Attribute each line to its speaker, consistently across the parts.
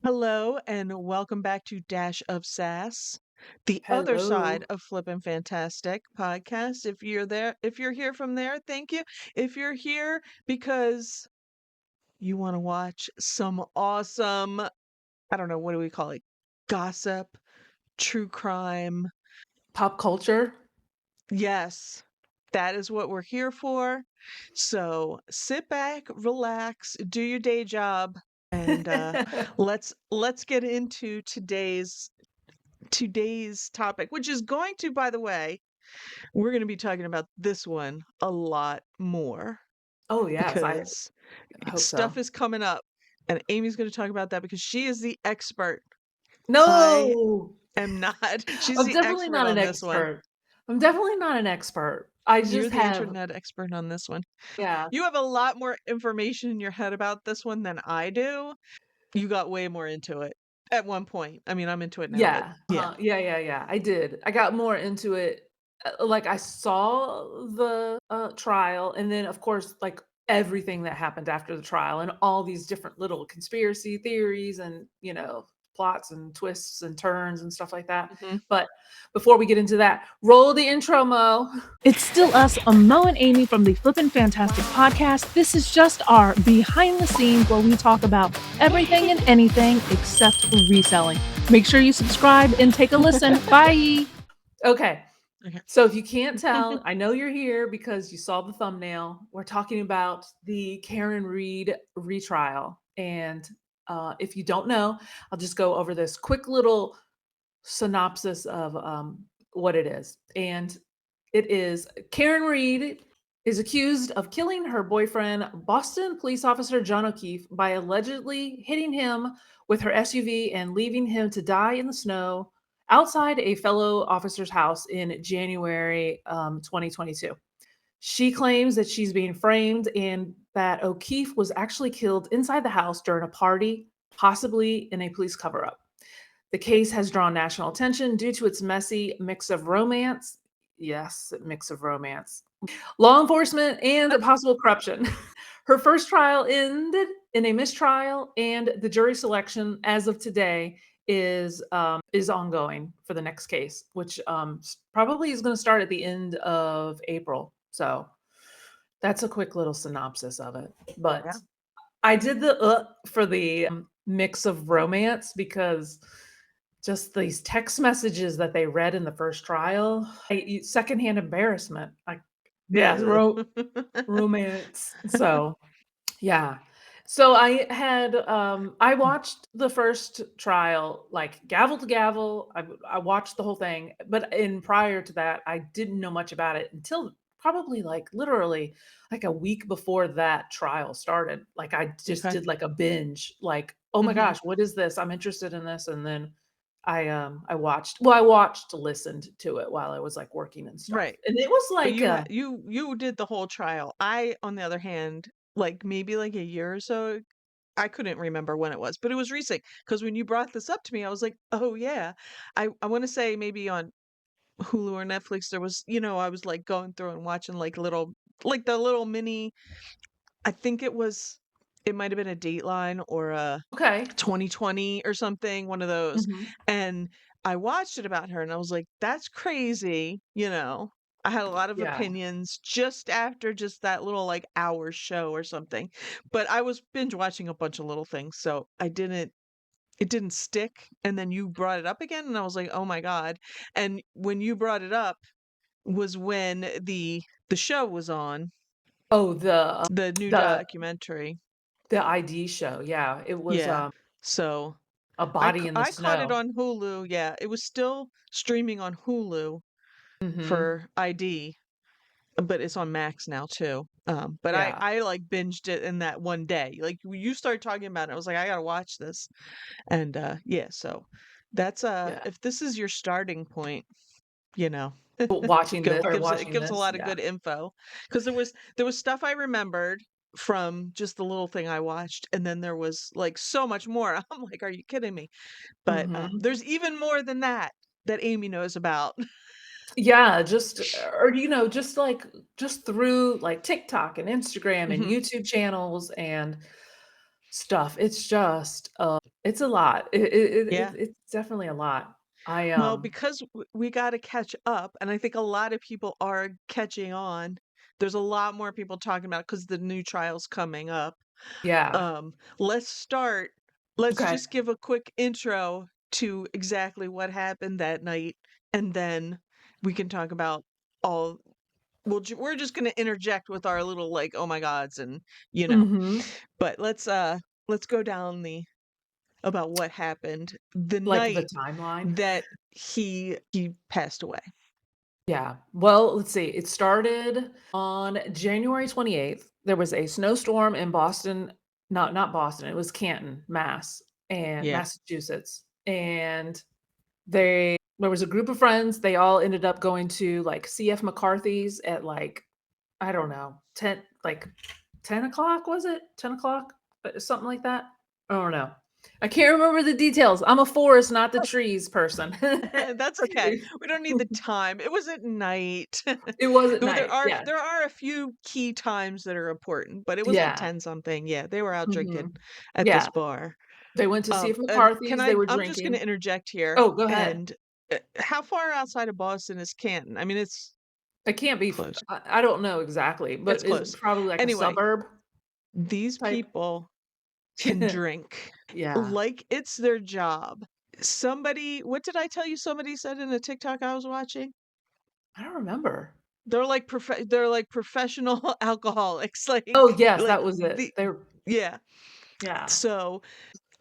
Speaker 1: Hello and welcome back to Dash of Sass, the other side
Speaker 2: Hello.
Speaker 1: of Flippin' Fantastic podcast. If you're here from there, thank you. If you're here because you want to watch some awesome, I don't know, what do we call it? Gossip, true crime.
Speaker 2: Pop culture?
Speaker 1: Yes, that is what we're here for. So sit back, relax, do your day job, and let's get into today's topic, which is going to, by the way, we're going to be talking about this one a lot more
Speaker 2: Oh, yes, I
Speaker 1: because
Speaker 2: hope
Speaker 1: stuff
Speaker 2: so.
Speaker 1: is coming up and Amy's going to talk about that because she is the expert. I
Speaker 2: No!
Speaker 1: am not. She's
Speaker 2: I'm
Speaker 1: the
Speaker 2: definitely
Speaker 1: expert
Speaker 2: not an
Speaker 1: on this one.
Speaker 2: expert. I'm definitely not an expert. I
Speaker 1: You're
Speaker 2: just
Speaker 1: the
Speaker 2: have
Speaker 1: internet expert on this one.
Speaker 2: yeah,
Speaker 1: You have a lot more information in your head about this one than I do. You got way more into it at one point. I mean, I'm into it now, but
Speaker 2: yeah,
Speaker 1: yeah.
Speaker 2: yeah, I did. I got more into it, like, I saw the, trial, and then, of course, like, everything that happened after the trial and all these different little conspiracy theories and, plots and twists and turns and stuff like that.
Speaker 1: Mhm.
Speaker 2: But before we get into that, roll the intro, Mo.
Speaker 3: It's still us, Mo and Amy from the Flippin' Fantastic podcast. This is just our behind the scenes where we talk about everything and anything except reselling. Make sure you subscribe and take a listen. Bye.
Speaker 2: Okay.
Speaker 1: Okay.
Speaker 2: So if you can't tell, I know you're here because you saw the thumbnail. We're talking about the Karen Read retrial. And if you don't know, I'll just go over this quick little synopsis of what it is. And it is Karen Read is accused of killing her boyfriend, Boston police officer John O'Keefe, by allegedly hitting him with her SUV and leaving him to die in the snow outside a fellow officer's house in January 2022. She claims that she's being framed and that O'Keefe was actually killed inside the house during a party, possibly in a police cover up. The case has drawn national attention due to its messy mix of romance. Yes, mix of romance, law enforcement, and possible corruption. Her first trial ended in a mistrial, and the jury selection, as of today, is ongoing for the next case, which probably is going to start at the end of April. So that's a quick little synopsis of it. But
Speaker 1: Yeah.
Speaker 2: I did the for the mix of romance because just these text messages that they read in the first trial, secondhand embarrassment. Yeah,
Speaker 1: Ugh.
Speaker 2: romance. So, yeah. So I watched the first trial like gavel to gavel. I watched the whole thing, but in prior to that, I didn't know much about it until probably like literally like a week before that trial started. Like I just
Speaker 1: Okay.
Speaker 2: did like a binge, like, oh my
Speaker 1: Mhm.
Speaker 2: gosh, what is this? I'm interested in this. And then I watched, listened to it while I was like working and stuff.
Speaker 1: Right.
Speaker 2: And it was
Speaker 1: But
Speaker 2: like
Speaker 1: you did the whole trial. I, on the other hand, like maybe like a year or so, I couldn't remember when it was, but it was recent because when you brought this up to me, I was like, "Oh yeah." I want to say maybe on Hulu or Netflix there was, I was like going through and watching like the little mini, I think it might have been a Dateline or a
Speaker 2: okay.
Speaker 1: 2020 or something, one of those.
Speaker 2: Mhm.
Speaker 1: And I watched it about her and I was like, that's crazy. I had a lot of
Speaker 2: Yeah.
Speaker 1: opinions just after just that little like hour show or something. But I was binge watching a bunch of little things, so it didn't stick. And then you brought it up again and I was like, "Oh my God." And when you brought it up was when the show was on,
Speaker 2: Oh,
Speaker 1: the new
Speaker 2: the
Speaker 1: documentary.
Speaker 2: the ID show, yeah, it was,
Speaker 1: Yeah. So
Speaker 2: A Body in the
Speaker 1: I caught it
Speaker 2: Snow.
Speaker 1: on Hulu, yeah, it was still streaming on Hulu
Speaker 2: Mhm.
Speaker 1: for ID, but it's on Max now too, but
Speaker 2: Yeah,
Speaker 1: I, like, binged it in that one day, like, when you started talking about it, I was like, "I gotta watch this," and, yeah, so that's,
Speaker 2: yeah.
Speaker 1: if this is your starting point, you know,
Speaker 2: Watching
Speaker 1: go
Speaker 2: this or
Speaker 1: it
Speaker 2: watching
Speaker 1: gives a
Speaker 2: this,
Speaker 1: lot of
Speaker 2: yeah.
Speaker 1: good info because there was stuff I remembered from just the little thing I watched, and then there was, like, so much more, I'm like, "Are you kidding me?" But,
Speaker 2: Mhm.
Speaker 1: there's even more than that Amy knows about.
Speaker 2: Yeah, just or, just through, like, TikTok and Instagram and
Speaker 1: Mhm.
Speaker 2: YouTube channels and stuff. It's just, it's a lot.
Speaker 1: Yeah.
Speaker 2: It's definitely a lot. I,
Speaker 1: Well, because we got to catch up, and I think a lot of people are catching on. There's a lot more people talking about because the new trial's coming up.
Speaker 2: yeah.
Speaker 1: Let's start. Let's
Speaker 2: Okay.
Speaker 1: just give a quick intro to exactly what happened that night, and then we can talk about all. We're just going to interject with our little like, oh my gods, and you know.
Speaker 2: Mhm.
Speaker 1: But let's go down the about what happened the
Speaker 2: Like the
Speaker 1: night
Speaker 2: timeline?
Speaker 1: that he passed away.
Speaker 2: Yeah. Well, let's see. It started on January 28th. There was a snowstorm in Boston. Not Boston. It was Canton,
Speaker 1: Yeah.
Speaker 2: Massachusetts. And there was a group of friends. They all ended up going to like CF McCarthy's at like, I don't know, 10 o'clock, was it? 10 o'clock? Something like that. I don't know. I can't remember the details. I'm a forest, not the trees person.
Speaker 1: That's okay. We don't need the time. It was at night.
Speaker 2: It was at
Speaker 1: Well,
Speaker 2: night. Yeah.
Speaker 1: there are a few key times that are important, but it was like
Speaker 2: Yeah.
Speaker 1: 10 something. Yeah, they were out drinking
Speaker 2: Mhm.
Speaker 1: at this
Speaker 2: Yeah.
Speaker 1: bar.
Speaker 2: They went to see if
Speaker 1: And can
Speaker 2: McCarthy's, they were
Speaker 1: I'm just going to
Speaker 2: drinking.
Speaker 1: interject here.
Speaker 2: Oh, go ahead.
Speaker 1: And how far outside of Boston is Canton? I mean, it's
Speaker 2: It can't be f
Speaker 1: close.
Speaker 2: I don't know exactly,
Speaker 1: It's
Speaker 2: but it's
Speaker 1: close.
Speaker 2: probably like a
Speaker 1: Anyway,
Speaker 2: suburb
Speaker 1: these
Speaker 2: type.
Speaker 1: people can drink
Speaker 2: Yeah.
Speaker 1: like it's their job. What did I tell you somebody said in a TikTok I was watching?
Speaker 2: I don't remember.
Speaker 1: They're like professional alcoholics,
Speaker 2: Oh, yes,
Speaker 1: like
Speaker 2: that was it.
Speaker 1: the
Speaker 2: They were
Speaker 1: yeah.
Speaker 2: yeah.
Speaker 1: So,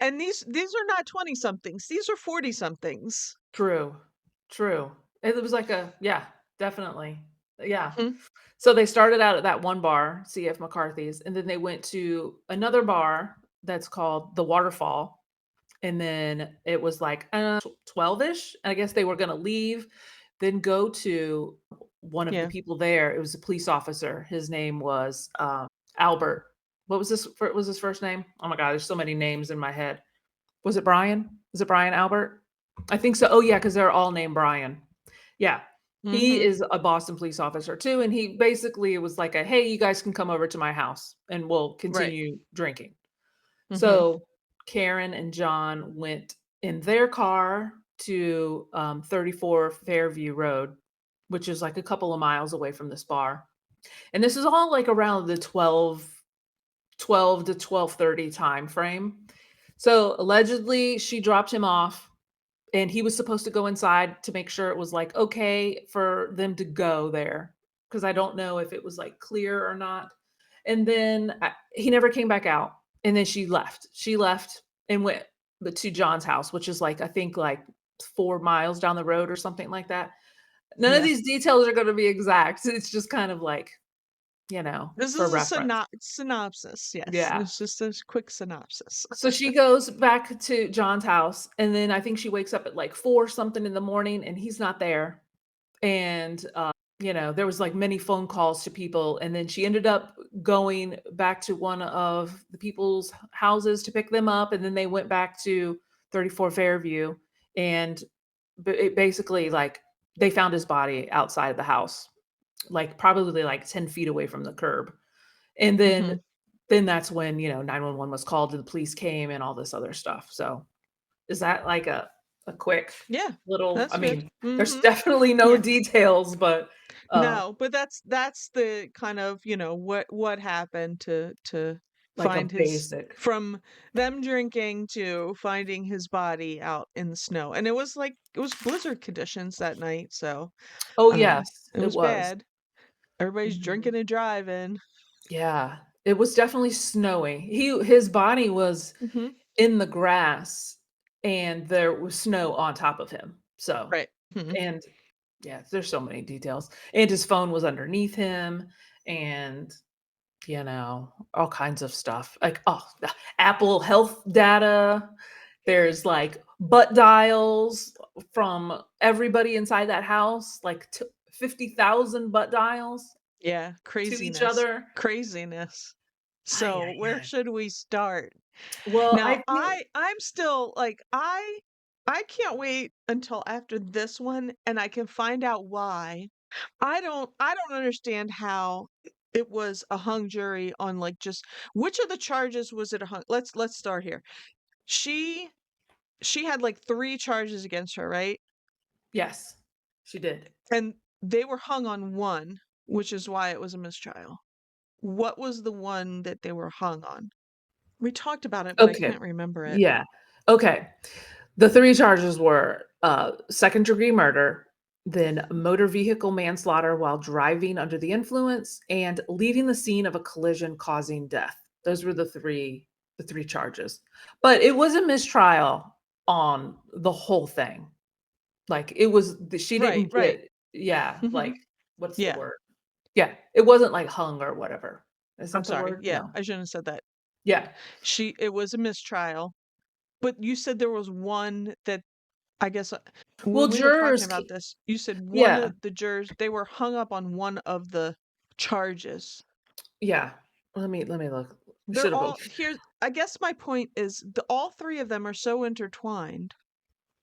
Speaker 1: and these are not 20 somethings. These are 40 somethings.
Speaker 2: True. True. It was like a yeah, definitely. Yeah.
Speaker 1: Mhm.
Speaker 2: So they started out at that one bar, CF McCarthy's, and then they went to another bar that's called The Waterfall. And then it was like 12ish. I guess they were going to leave, then go to one of the
Speaker 1: Yeah.
Speaker 2: people there. It was a police officer. His name was Albert. What was his first name? Oh my God, there's so many names in my head. Was it Brian? Is it Brian Albert? I think so. Oh yeah, because they're all named Brian. Yeah. He
Speaker 1: Mhm.
Speaker 2: is a Boston police officer too. And he basically was like a, hey, you guys can come over to my house and we'll
Speaker 1: Right.
Speaker 2: continue drinking.
Speaker 1: Mhm.
Speaker 2: So Karen and John went in their car to 34 Fairview Road, which is like a couple of miles away from this bar. And this is all like around the 12 to 12:30 time frame. So allegedly she dropped him off and he was supposed to go inside to make sure it was like okay for them to go there because I don't know if it was like clear or not. And then he never came back out. And then she left. She left and went to John's house, which is like I think like 4 miles down the road or something like that. None of
Speaker 1: Yeah.
Speaker 2: these details are going to be exact. It's just kind of like
Speaker 1: This
Speaker 2: for
Speaker 1: is a
Speaker 2: reference.
Speaker 1: synopsis. Yes.
Speaker 2: Yeah.
Speaker 1: It's just a quick synopsis.
Speaker 2: So she goes back to John's house, and then I think she wakes up at like 4 something in the morning, and he's not there. And, there was like many phone calls to people, and then she ended up going back to one of the people's houses to pick them up, and then they went back to 34 Fairview, and it basically like they found his body outside the house, like probably like 10 feet away from the curb. And then
Speaker 1: Mhm.
Speaker 2: that's when, 911 was called and the police came and all this other stuff. So, is that like a quick
Speaker 1: Yeah.
Speaker 2: little I
Speaker 1: That's good.
Speaker 2: mean, there's
Speaker 1: Mhm.
Speaker 2: definitely no
Speaker 1: Yeah.
Speaker 2: details, but,
Speaker 1: No, but that's the kind of, what happened to
Speaker 2: like a
Speaker 1: find his
Speaker 2: basic.
Speaker 1: from them drinking to finding his body out in the snow. And it was blizzard conditions that night, so
Speaker 2: Oh, yes,
Speaker 1: it
Speaker 2: it
Speaker 1: was
Speaker 2: was.
Speaker 1: bad. Everybody's
Speaker 2: Mhm.
Speaker 1: drinking and driving.
Speaker 2: Yeah, it was definitely snowy. His body was
Speaker 1: Mhm.
Speaker 2: in the grass, and there was snow on top of him. So
Speaker 1: Right. Mhm.
Speaker 2: and yeah, there's so many details. And his phone was underneath him, and all kinds of stuff. Like, oh, Apple Health data. There's like butt dials from everybody inside that house, like 50,000 butt dials
Speaker 1: Yeah,
Speaker 2: to each
Speaker 1: craziness.
Speaker 2: other.
Speaker 1: Craziness.
Speaker 2: Ay,
Speaker 1: So,
Speaker 2: ay,
Speaker 1: where
Speaker 2: ay.
Speaker 1: should we start?
Speaker 2: Well, I
Speaker 1: Now,
Speaker 2: feel
Speaker 1: I'm still like I can't wait until after this one and I can find out why. I don't understand how. it was a hung jury on like just which of the charges was it a hung? Let's start here. She she had like 3 charges against her, right?
Speaker 2: Yes, she did.
Speaker 1: And they were hung on one, which is why it was a mistrial. What was the one that they were hung on? We talked about it, but I
Speaker 2: Okay.
Speaker 1: can't remember it.
Speaker 2: Yeah. Okay. The 3 charges were, second-degree murder, then motor vehicle manslaughter while driving under the influence, and leaving the scene of a collision causing death. Those were the 3 charges. But it was a mistrial on the whole thing. Like, it was she
Speaker 1: Right,
Speaker 2: didn't
Speaker 1: right.
Speaker 2: get yeah, like,
Speaker 1: Mhm.
Speaker 2: what's the
Speaker 1: Yeah.
Speaker 2: word? Yeah, it wasn't, like, hung or whatever. Is
Speaker 1: I'm
Speaker 2: that the
Speaker 1: sorry.
Speaker 2: word?
Speaker 1: Yeah,
Speaker 2: No.
Speaker 1: I shouldn't have said that.
Speaker 2: Yeah.
Speaker 1: It was a mistrial, but you said there was one that I guess
Speaker 2: Well,
Speaker 1: when we were talking
Speaker 2: jurors
Speaker 1: about
Speaker 2: ca
Speaker 1: this, you said one
Speaker 2: yeah.
Speaker 1: of the jurors, they were hung up on one of the charges.
Speaker 2: Yeah. Let me look. We
Speaker 1: They're
Speaker 2: should have both.
Speaker 1: all here's I guess my point is all 3 of them are so intertwined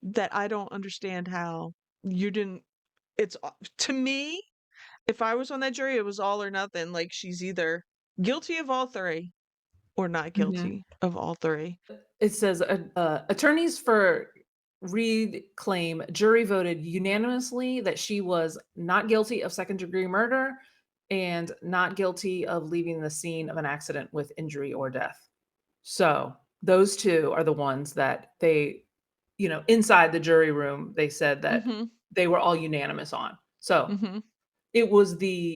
Speaker 1: that I don't understand how you didn't to me, if I was on that jury, it was all or nothing. Like she's either guilty of all 3 or not
Speaker 2: Mhm.
Speaker 1: guilty of all 3.
Speaker 2: It says, attorneys for Reed claim jury voted unanimously that she was not guilty of second-degree murder and not guilty of leaving the scene of an accident with injury or death. So, those 2 are the ones that they inside the jury room, they said that
Speaker 1: Mhm.
Speaker 2: they were all unanimous on. So,
Speaker 1: Mhm.
Speaker 2: it was the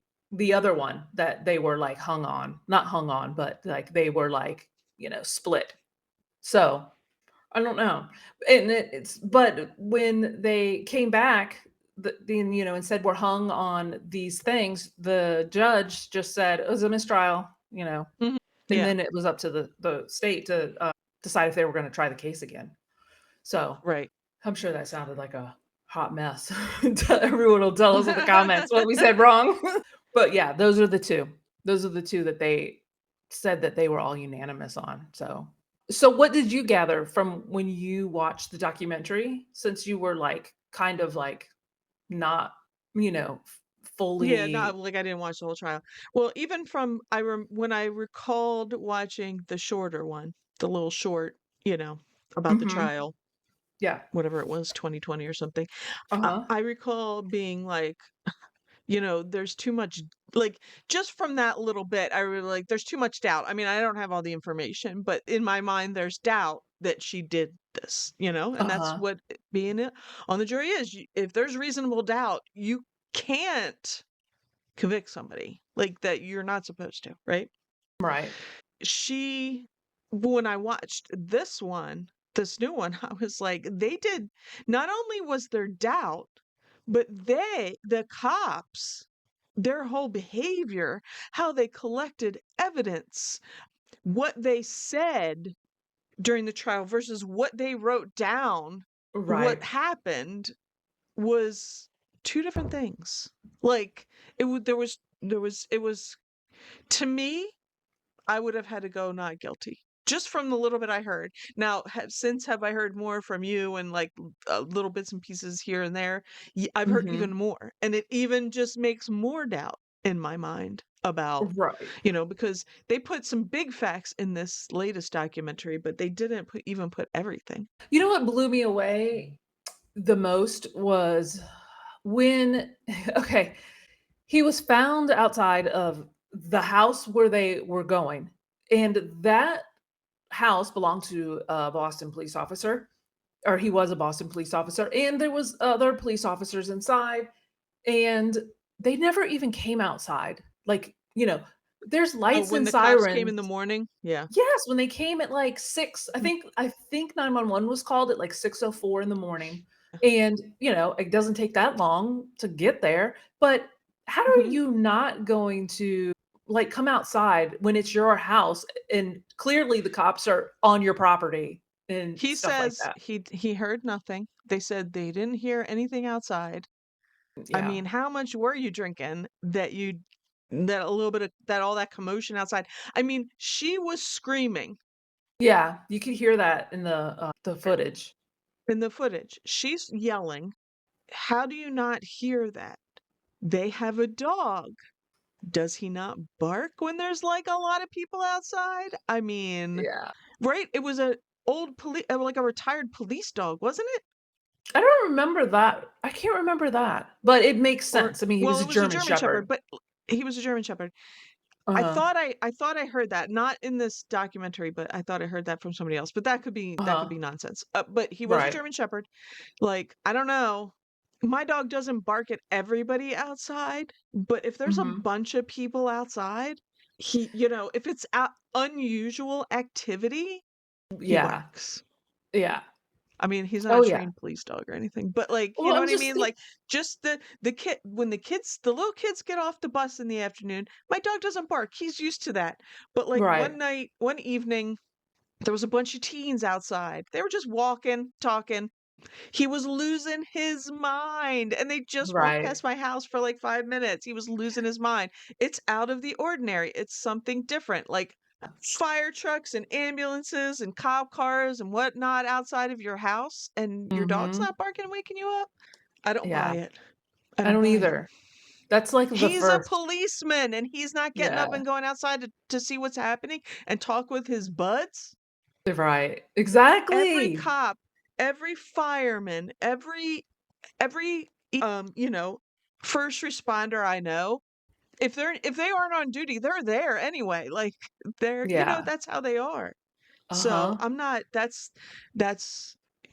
Speaker 2: other one that they were, like, hung on not hung on, but, like, they were, like, split. So, I don't know. And it's but when they came back, and said we're hung on these things, the judge just said it was a mistrial,
Speaker 1: Mhm.
Speaker 2: and
Speaker 1: Yeah,
Speaker 2: then it was up to the state to decide if they were going to try the case again. So
Speaker 1: right.
Speaker 2: I'm sure that sounded like a hot mess. Everyone will tell us in the comments what we said wrong. But yeah, those are the two. Those are the two that they said that they were all unanimous on. So what did you gather from when you watched the documentary, since you were like kind of like not,
Speaker 1: Yeah,
Speaker 2: fully
Speaker 1: not like I didn't watch the whole trial. Well, even from when I recalled watching the shorter one, the little short, about the
Speaker 2: Mhm.
Speaker 1: trial,
Speaker 2: Yeah.
Speaker 1: whatever it was, 2020 or something.
Speaker 2: Uh-huh.
Speaker 1: I recall being like, there's too much like just from that little bit, I really like there's too much doubt. I mean, I don't have all the information, but in my mind there's doubt that she did this, and that's
Speaker 2: Uh-huh.
Speaker 1: what being it on the jury is. If there's reasonable doubt, you can't convict somebody like that you're not supposed to, right?
Speaker 2: Right.
Speaker 1: She when I watched this new one, I was like, they did not only was there doubt, but the cops, their whole behavior, how they collected evidence, what they said during the trial versus what they wrote down, what
Speaker 2: Right.
Speaker 1: happened was 2 different things. Like it would there was it was to me I would have had to go not guilty, just from the little bit I heard. Now, have I heard more from you and like little bits and pieces here and there? I've heard even
Speaker 2: Mhm.
Speaker 1: more, and it even just makes more doubt in my mind about,
Speaker 2: Right.
Speaker 1: because they put some big facts in this latest documentary, but they didn't even put everything.
Speaker 2: You know what blew me away the most was when okay, he was found outside of the house where they were going, and that house belonged to a Boston police officer, or he was a Boston police officer, and there was other police officers inside, and they never even came outside. Like, there's
Speaker 1: Oh,
Speaker 2: lights
Speaker 1: when
Speaker 2: and
Speaker 1: the cops came in the
Speaker 2: sirens.
Speaker 1: morning, yeah.
Speaker 2: Yes, when they came at like 6, I think 911 was called at like 6:04 in the morning, and, it doesn't take that long to get there, but how are
Speaker 1: Hmm.
Speaker 2: you not going to, like, come outside when it's your house and clearly the cops are on your property and
Speaker 1: He
Speaker 2: stuff like
Speaker 1: says
Speaker 2: that?
Speaker 1: he heard nothing. They said they didn't hear anything outside. I
Speaker 2: Yeah.
Speaker 1: mean, how much were you drinking that a little bit of that all that commotion outside? I mean, she was screaming
Speaker 2: Yeah, you could hear that in the footage.
Speaker 1: in the footage. She's yelling. How do you not hear that? They have a dog. does he not bark when there's like a lot of people outside? I mean,
Speaker 2: Yeah.
Speaker 1: right? It was a old police, like a retired police dog, wasn't it?
Speaker 2: I don't remember that. I can't remember that, but it makes
Speaker 1: Or
Speaker 2: sense. I mean, he was
Speaker 1: well,
Speaker 2: a
Speaker 1: it was a
Speaker 2: German
Speaker 1: German Shepherd,
Speaker 2: Shepherd.
Speaker 1: but he was a German Shepherd.
Speaker 2: Uh-huh.
Speaker 1: I thought I heard that, not in this documentary, but I thought I heard that from somebody else. But that could
Speaker 2: Uh-huh.
Speaker 1: be nonsense. But he was a
Speaker 2: Right.
Speaker 1: German Shepherd. Like, I don't know. My dog doesn't bark at everybody outside, but if there's a
Speaker 2: Mhm.
Speaker 1: bunch of people outside, if it's unusual activity, he
Speaker 2: Yeah.
Speaker 1: barks.
Speaker 2: Yeah.
Speaker 1: I mean, he's not a
Speaker 2: Oh, yeah.
Speaker 1: trained police dog or anything, but like, you
Speaker 2: Well,
Speaker 1: know
Speaker 2: I'm
Speaker 1: what I
Speaker 2: just
Speaker 1: mean?
Speaker 2: think
Speaker 1: Like, just the kid when the little kids get off the bus in the afternoon, my dog doesn't bark. He's used to that. But like
Speaker 2: right.
Speaker 1: one evening, there was a bunch of teens outside. They were just walking, talking. He was losing his mind, and they just walked
Speaker 2: Right.
Speaker 1: past my house for like 5 minutes. He was losing his mind. It's out of the ordinary. It's something different. Like fire trucks and ambulances and cop cars and whatnot outside of your house, and your dog's
Speaker 2: Mhm.
Speaker 1: not barking and waking you up. I don't buy
Speaker 2: Yeah.
Speaker 1: it. I
Speaker 2: I
Speaker 1: don't
Speaker 2: don't
Speaker 1: buy it.
Speaker 2: either. That's like the
Speaker 1: He's a
Speaker 2: first.
Speaker 1: policeman and he's not getting up
Speaker 2: Yeah.
Speaker 1: and going outside to see what's happening and talk with his buds.
Speaker 2: Right.
Speaker 1: Every
Speaker 2: Exactly.
Speaker 1: cop, every fireman, every first responder I know, if they aren't on duty, they're there anyway. Like
Speaker 2: Yeah.
Speaker 1: that's how they are. So
Speaker 2: Uh-huh.
Speaker 1: I'm not that's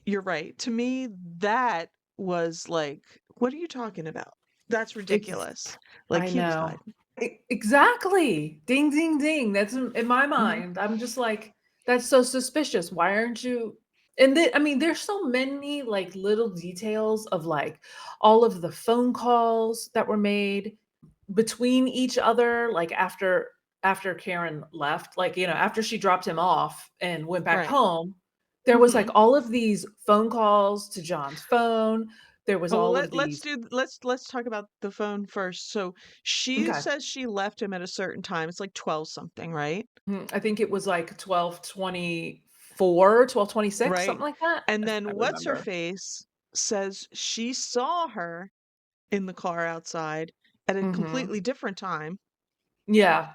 Speaker 1: you're right. To me, that was like, what are you talking about? That's
Speaker 2: Ex
Speaker 1: ridiculous. Like
Speaker 2: I
Speaker 1: he was
Speaker 2: know.
Speaker 1: hiding.
Speaker 2: Exactly. Ding, ding, ding. That's in my
Speaker 1: Mhm.
Speaker 2: mind. I'm just like, that's so suspicious. Why aren't you? And then, I mean, there's so many like little details of like all of the phone calls that were made between each other, like after Karen left, like, after she dropped him off and went back
Speaker 1: Right.
Speaker 2: home, there was like
Speaker 1: Mhm.
Speaker 2: all of these phone calls to John's phone. There was
Speaker 1: Oh, well,
Speaker 2: all of these.
Speaker 1: let's talk about the phone first. So she
Speaker 2: Okay.
Speaker 1: says she left him at a certain time. It's like 12 something, right?
Speaker 2: I think it was like 12:24, 12:26,
Speaker 1: Right.
Speaker 2: something like that.
Speaker 1: And
Speaker 2: I
Speaker 1: then what's her
Speaker 2: remember.
Speaker 1: face says she saw her in the car outside at a
Speaker 2: Mhm.
Speaker 1: completely different time
Speaker 2: Yeah,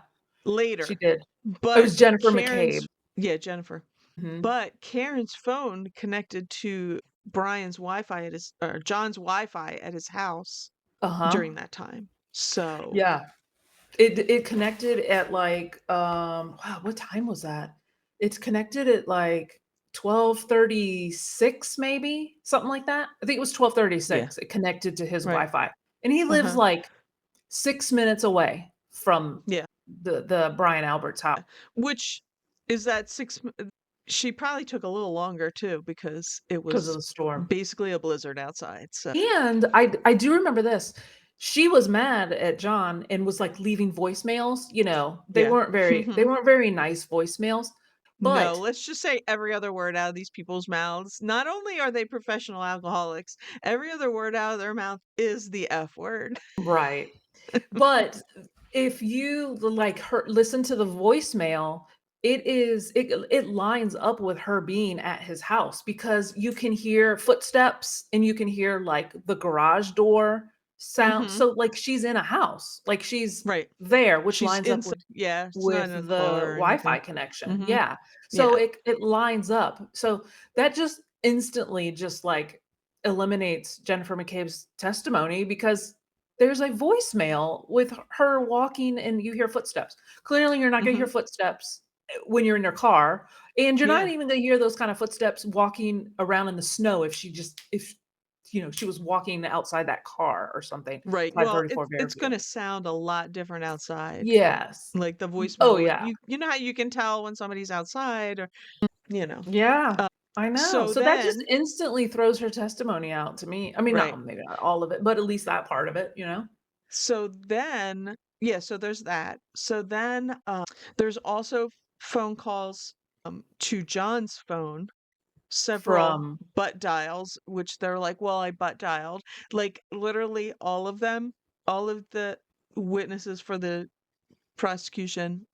Speaker 2: she
Speaker 1: later.
Speaker 2: did. It
Speaker 1: But
Speaker 2: was Jennifer McCabe.
Speaker 1: Karen's yeah, Jennifer.
Speaker 2: Mhm.
Speaker 1: But Karen's phone connected to Brian's Wi-Fi at his or John's Wi-Fi at his house
Speaker 2: Uh-huh.
Speaker 1: during that time. So,
Speaker 2: Yeah. It connected at like, wow, what time was that? It's connected at like 12:36 maybe, something like that. I think it was
Speaker 1: yeah,
Speaker 2: 12:36. It connected to his
Speaker 1: right.
Speaker 2: Wi-Fi. And he lives
Speaker 1: Uh-huh.
Speaker 2: like 6 minutes away from
Speaker 1: Yeah.
Speaker 2: the Brian Albert's house
Speaker 1: Which is that she probably took a little longer too because it
Speaker 2: because of
Speaker 1: was
Speaker 2: the storm.
Speaker 1: basically a blizzard outside. So,
Speaker 2: And I do remember this. She was mad at John and was, like, leaving voicemails, they
Speaker 1: yeah.
Speaker 2: weren't very nice voicemails,
Speaker 1: No,
Speaker 2: but
Speaker 1: let's just say every other word out of these people's mouths. Not only are they professional alcoholics, every other word out of their mouth is the F word.
Speaker 2: right. But if you, like, listen to the voicemail, it lines up with her being at his house because you can hear footsteps and you can hear, like, the garage door sound.
Speaker 1: Mhm.
Speaker 2: So, like, she's in a house, like, she's
Speaker 1: Right.
Speaker 2: there, which
Speaker 1: She's
Speaker 2: lines up
Speaker 1: inside. Yeah, she's not
Speaker 2: with
Speaker 1: in a
Speaker 2: the
Speaker 1: car or
Speaker 2: Wi-Fi
Speaker 1: anything.
Speaker 2: connection.
Speaker 1: Mhm.
Speaker 2: Yeah. So
Speaker 1: Yeah.
Speaker 2: it lines up. So that just instantly just like eliminates Jennifer McCabe's testimony because there's a voicemail with her walking and you hear footsteps. Clearly you're not going to hear
Speaker 1: Mhm.
Speaker 2: footsteps when you're in your car, and you're not
Speaker 1: Yeah.
Speaker 2: even going to hear those kind of footsteps walking around in the snow if she was walking outside that car or something.
Speaker 1: Right. Well,
Speaker 2: 534
Speaker 1: it's gonna
Speaker 2: Fairview.
Speaker 1: sound a lot different outside.
Speaker 2: Yes.
Speaker 1: Like the
Speaker 2: Oh
Speaker 1: voicemail would
Speaker 2: yeah.
Speaker 1: you know how you can tell when somebody's outside or you know.
Speaker 2: Yeah,
Speaker 1: Uh,
Speaker 2: I know.
Speaker 1: so
Speaker 2: So that just
Speaker 1: then
Speaker 2: instantly throws her testimony out to me. I mean,
Speaker 1: right.
Speaker 2: not maybe not all of it, but at least that part of it?
Speaker 1: So then yeah, so there's that. So then there's also phone calls to John's phone, several
Speaker 2: From
Speaker 1: butt dials, which they're like, well, I butt dialed. Like literally all of them, all of the witnesses for the prosecution,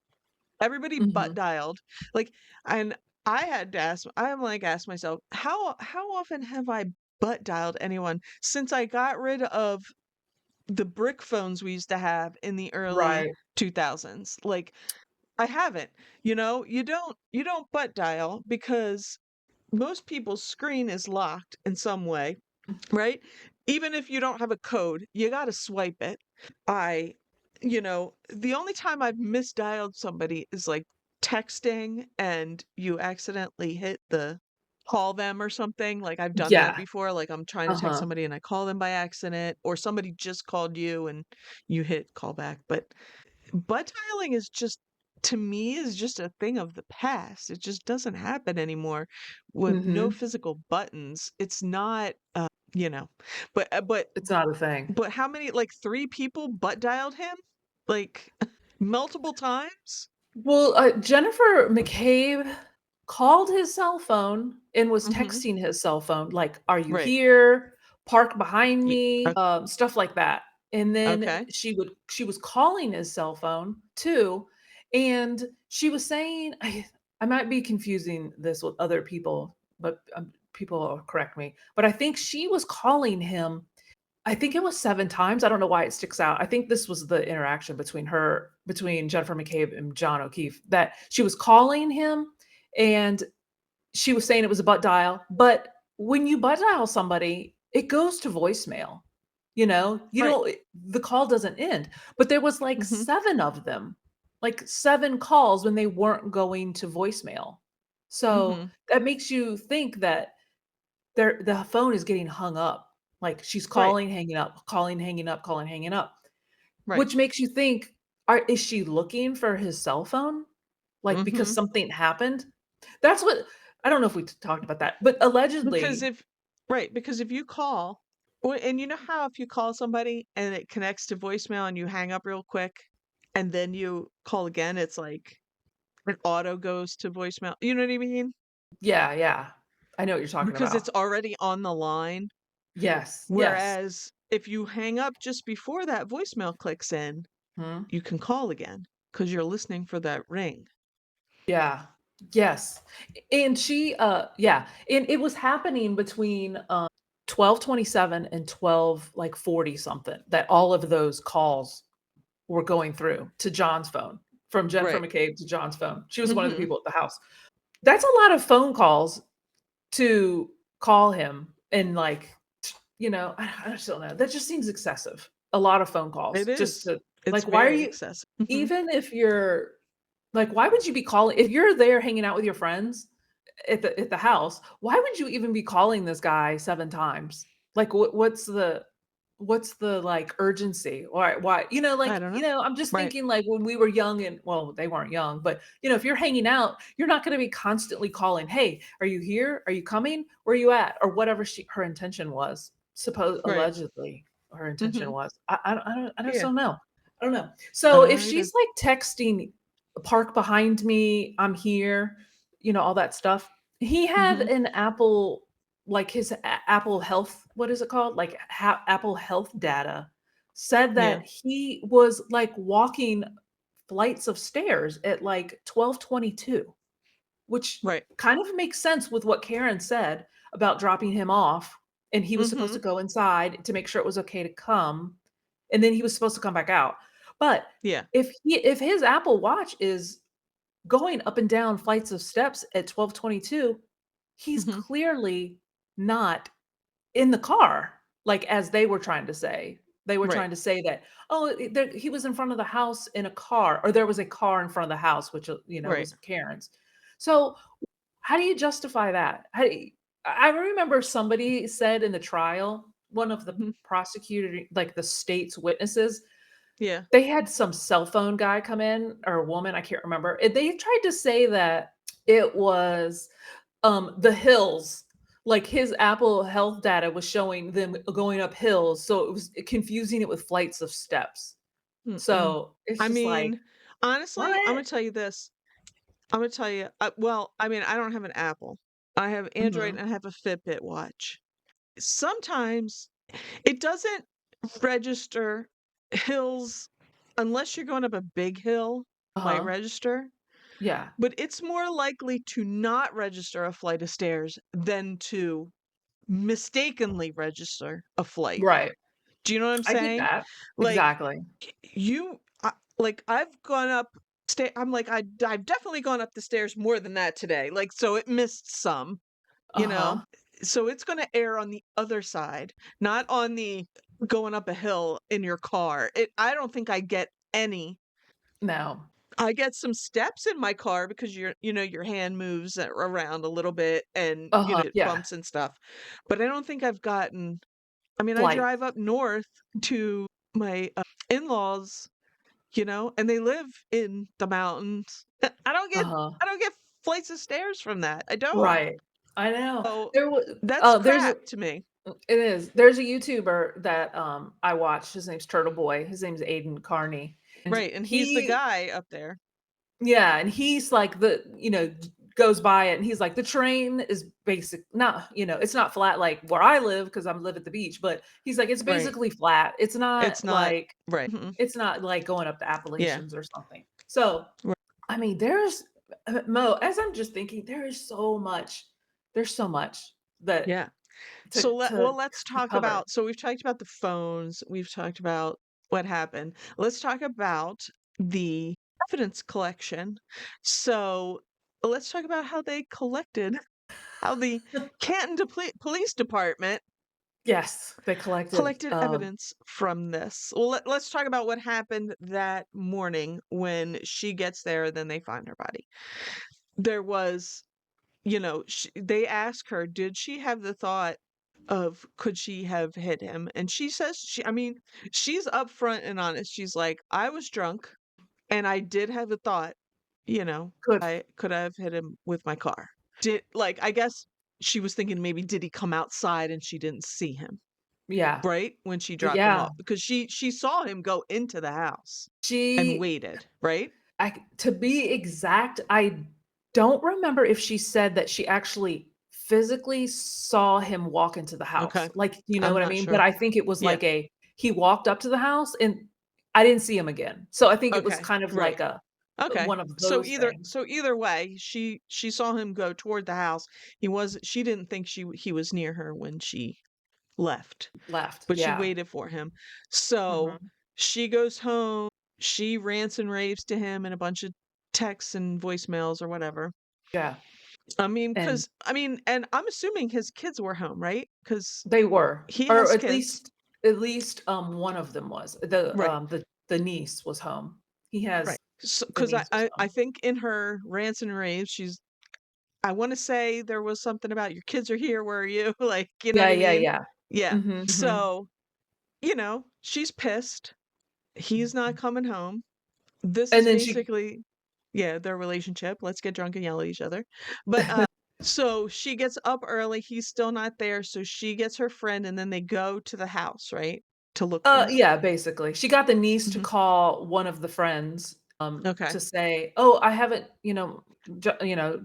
Speaker 1: everybody butt
Speaker 2: Mhm.
Speaker 1: dialed. Like, and I'm like, asked myself, how often have I butt dialed anyone since I got rid of the brick phones we used to have in the early
Speaker 2: Right.
Speaker 1: 2000s. Like, I haven't. You don't butt dial because most people's screen is locked in some way, right? Even if you don't have a code, you got to swipe it. I, the only time I've misdialed somebody is like texting and you accidentally hit the call them or something. Like I've done that
Speaker 2: Yeah.
Speaker 1: before. Like I'm trying to text
Speaker 2: Uh-huh.
Speaker 1: somebody and I call them by accident, or somebody just called you and you hit call back. But butt dialing is just, to me, is just a thing of the past. It just doesn't happen anymore with no
Speaker 2: Mhm.
Speaker 1: physical buttons. It's not, you know, but uh, but
Speaker 2: It's not a thing.
Speaker 1: but how many, like, 3 people butt dialed him? Like, multiple times?
Speaker 2: Well, Jennifer McCabe called his cell phone and was
Speaker 1: Mhm.
Speaker 2: texting his cell phone, like, "Are you
Speaker 1: Right.
Speaker 2: here? Park behind
Speaker 1: Ye
Speaker 2: me,"
Speaker 1: o
Speaker 2: stuff like that. And then
Speaker 1: okay.
Speaker 2: she was calling his cell phone too, and she was saying, I might be confusing this with other people, but people will correct me. But I think she was calling him, I think it was 7 times. I don't know why it sticks out. I think this was the interaction between Jennifer McCabe and John O'Keefe, that she was calling him and she was saying it was a butt dial, but when you butt dial somebody, it goes to voicemail. You
Speaker 1: Right.
Speaker 2: know, the call doesn't end. But there was like
Speaker 1: Mhm.
Speaker 2: 7 of them, like 7 calls when they weren't going to voicemail. So
Speaker 1: Mhm.
Speaker 2: that makes you think that the phone is getting hung up. Like she's
Speaker 1: Right.
Speaker 2: calling, hanging up, calling, hanging up, calling, hanging up,
Speaker 1: Right.
Speaker 2: which makes you think, is she looking for his cell phone? Like because
Speaker 1: Mhm.
Speaker 2: something happened? That's what I don't know if we talked about that, but
Speaker 1: Because
Speaker 2: allegedly,
Speaker 1: if Right, because if you call, well, and you know how if you call somebody and it connects to voicemail and you hang up real quick and then you call again, it's like it auto goes to voicemail. You know what I mean?
Speaker 2: yeah, yeah. I know what you're talking
Speaker 1: Because it's
Speaker 2: about.
Speaker 1: already on the line.
Speaker 2: Yes, yes.
Speaker 1: Whereas if you hang up just before that voicemail clicks in,
Speaker 2: Mhm.
Speaker 1: you can call again because you're listening for that ring.
Speaker 2: Yeah. Yes. And yeah, and it was happening between 12:27 and 12 like 40 something, that all of those calls were going through to John's phone, from Jennifer
Speaker 1: Right.
Speaker 2: McCabe to John's phone. She was one of the
Speaker 1: Mhm.
Speaker 2: people at the house. That's a lot of phone calls to call him, and like, I just don't know. That just seems excessive. A lot of phone calls
Speaker 1: It
Speaker 2: just
Speaker 1: is.
Speaker 2: to,
Speaker 1: It's
Speaker 2: like, why are
Speaker 1: very
Speaker 2: you,
Speaker 1: excessive. Mhm.
Speaker 2: even if you're like, why would you be calling if you're there hanging out with your friends at the house? Why would you even be calling this guy 7 times? Like, what's the like urgency? Why,
Speaker 1: I don't know.
Speaker 2: I'm just
Speaker 1: Right.
Speaker 2: thinking like when we were young, and well, they weren't young, but if you're hanging out, you're not going to be constantly calling, "Hey, are you here? Are you coming? Where are you at?" Or whatever her intention was.
Speaker 1: Right.
Speaker 2: Allegedly her intention
Speaker 1: Mhm.
Speaker 2: was. I just
Speaker 1: Yeah.
Speaker 2: don't know. I don't know.
Speaker 1: I
Speaker 2: So
Speaker 1: don't
Speaker 2: if
Speaker 1: know either.
Speaker 2: she's like texting, "Park behind me, I'm here," all that stuff. He had
Speaker 1: Mhm.
Speaker 2: an Apple, like his Apple Health, what is it called? Like Apple Health data said
Speaker 1: Yeah.
Speaker 2: that he was like walking flights of stairs at like 12:22, which
Speaker 1: Right.
Speaker 2: kind of makes sense with what Karen said about dropping him off, and he was supposed to
Speaker 1: Mhm.
Speaker 2: go inside to make sure it was okay to come, and then he was supposed to come back out. But
Speaker 1: Yeah.
Speaker 2: if his Apple Watch is going up and down flights of steps at 12:22, he's
Speaker 1: Mhm.
Speaker 2: clearly not in the car, like, as they were trying to say. They were
Speaker 1: Right.
Speaker 2: trying to say that, "Oh, he was in front of the house in a car," or there was a car in front of the house, which,
Speaker 1: Right.
Speaker 2: was Karen's. So, how do you justify that? How do you I remember somebody said in the trial, one of the
Speaker 1: Mhm.
Speaker 2: prosecutor, like, the state's witnesses,
Speaker 1: Yeah.
Speaker 2: they had some cell phone guy come in, or a woman, I can't remember, and they tried to say that it was, the hills, like his Apple Health data was showing them going up hills, so it was confusing it with flights of steps.
Speaker 1: Mm-mm.
Speaker 2: So, it's
Speaker 1: I
Speaker 2: just like,
Speaker 1: mean, honestly,
Speaker 2: "What?"
Speaker 1: I'm gonna tell you, well, I mean, I don't have an Apple. I have Android
Speaker 2: Mhm.
Speaker 1: and I have a Fitbit watch. Sometimes it doesn't register hills unless you're going up a big hill, might
Speaker 2: Uh-huh.
Speaker 1: register,
Speaker 2: Yeah.
Speaker 1: but it's more likely to not register a flight of stairs than to mistakenly register a flight.
Speaker 2: Right.
Speaker 1: Do you know what I'm
Speaker 2: I get
Speaker 1: saying?
Speaker 2: that.
Speaker 1: Like,
Speaker 2: Exactly.
Speaker 1: you like, I've gone up I'm like, I've definitely gone up the stairs more than that today, like, so it missed some, you know?
Speaker 2: Uh-huh.
Speaker 1: So it's gonna err on the other side, not on the going up a hill in your car. I don't think I get any.
Speaker 2: No.
Speaker 1: I get some steps in my car because your hand moves around a little bit and,
Speaker 2: Uh-huh.
Speaker 1: it
Speaker 2: Yeah.
Speaker 1: bumps and stuff. But I don't think I've gotten I mean, I
Speaker 2: Flight.
Speaker 1: drive up north to my in-laws, and they live in the mountains. I don't get
Speaker 2: Uh-huh.
Speaker 1: I don't get flights of stairs from that. I don't.
Speaker 2: Right. I know.
Speaker 1: So
Speaker 2: There was
Speaker 1: that's
Speaker 2: there's a
Speaker 1: crap to me.
Speaker 2: it is. There's a YouTuber that I watch. His name's Turtle Boy. His name's Aiden Carney. And
Speaker 1: Right, and he's the
Speaker 2: he
Speaker 1: guy up there.
Speaker 2: yeah, and he's like goes by it and he's like the train is basic not, it's not flat like where I live because I'm live at the beach, but he's like it's
Speaker 1: Right.
Speaker 2: basically flat.
Speaker 1: It's not right. Mhm.
Speaker 2: It's not like going up the
Speaker 1: Yeah.
Speaker 2: Appalachians or something. So,
Speaker 1: Right.
Speaker 2: I mean, Mo, as I'm just thinking, there's so much that
Speaker 1: Yeah.
Speaker 2: to
Speaker 1: So
Speaker 2: to
Speaker 1: let's
Speaker 2: to
Speaker 1: talk
Speaker 2: cover.
Speaker 1: about so we've talked about the phones, we've talked about what happened. Let's talk about the evidence collection. So let's talk about how the Canton Police Department
Speaker 2: Yes, they collected,
Speaker 1: collected evidence from this. Well, let's talk about what happened that morning when she gets there, then they find her body. There was, they ask her, did she have the thought of could she have hit him? And she says I mean, she's upfront and honest. She's like, I was drunk and I did have a thought,
Speaker 2: could
Speaker 1: I could have hit him with my car. I guess she was thinking maybe did he come outside and she didn't see him,
Speaker 2: yeah.
Speaker 1: right? When she dropped him
Speaker 2: Yeah.
Speaker 1: off because she saw him go into the house and
Speaker 2: She
Speaker 1: waited, right?
Speaker 2: To be exact, I don't remember if she said that she actually physically saw him walk into the house.
Speaker 1: Okay.
Speaker 2: Like, you know
Speaker 1: I'm
Speaker 2: what I
Speaker 1: not
Speaker 2: mean? But
Speaker 1: sure.
Speaker 2: I think it was
Speaker 1: Yeah.
Speaker 2: like he walked up to the house and I didn't see him again. So I think it was
Speaker 1: Okay.
Speaker 2: kind of
Speaker 1: Right.
Speaker 2: like
Speaker 1: Okay.
Speaker 2: one of those things
Speaker 1: So either way, she saw him go toward the house. She didn't think he was near her when she left,
Speaker 2: left.
Speaker 1: but she
Speaker 2: Yeah.
Speaker 1: waited for him. So
Speaker 2: Mhm.
Speaker 1: she goes home, she rants and raves to him in a bunch of texts and voicemails or whatever.
Speaker 2: Yeah. And
Speaker 1: And I'm assuming his kids were home, right? Because
Speaker 2: they were,
Speaker 1: he
Speaker 2: or
Speaker 1: has kids.
Speaker 2: at least one of them was.
Speaker 1: Right.
Speaker 2: The niece was home. He
Speaker 1: Right.
Speaker 2: has the
Speaker 1: Because
Speaker 2: niece was
Speaker 1: I
Speaker 2: home.
Speaker 1: think in her rants and raves, I want to say there was something about your kids are here. Where are you? Like, you know
Speaker 2: Yeah,
Speaker 1: what I
Speaker 2: yeah,
Speaker 1: mean?
Speaker 2: yeah.
Speaker 1: Yeah.
Speaker 2: Mhm, mhm.
Speaker 1: So, she's pissed. He's not coming home. This
Speaker 2: And
Speaker 1: is
Speaker 2: then she
Speaker 1: basically, yeah, their relationship. Let's get drunk and yell at each other. But so she gets up early. He's still not there. So she gets her friend and then they go to the house, right? To look for him.
Speaker 2: yeah, basically. She got the niece to
Speaker 1: Mhm.
Speaker 2: call one of the friends,
Speaker 1: Okay.
Speaker 2: to say, "Oh, I haven't,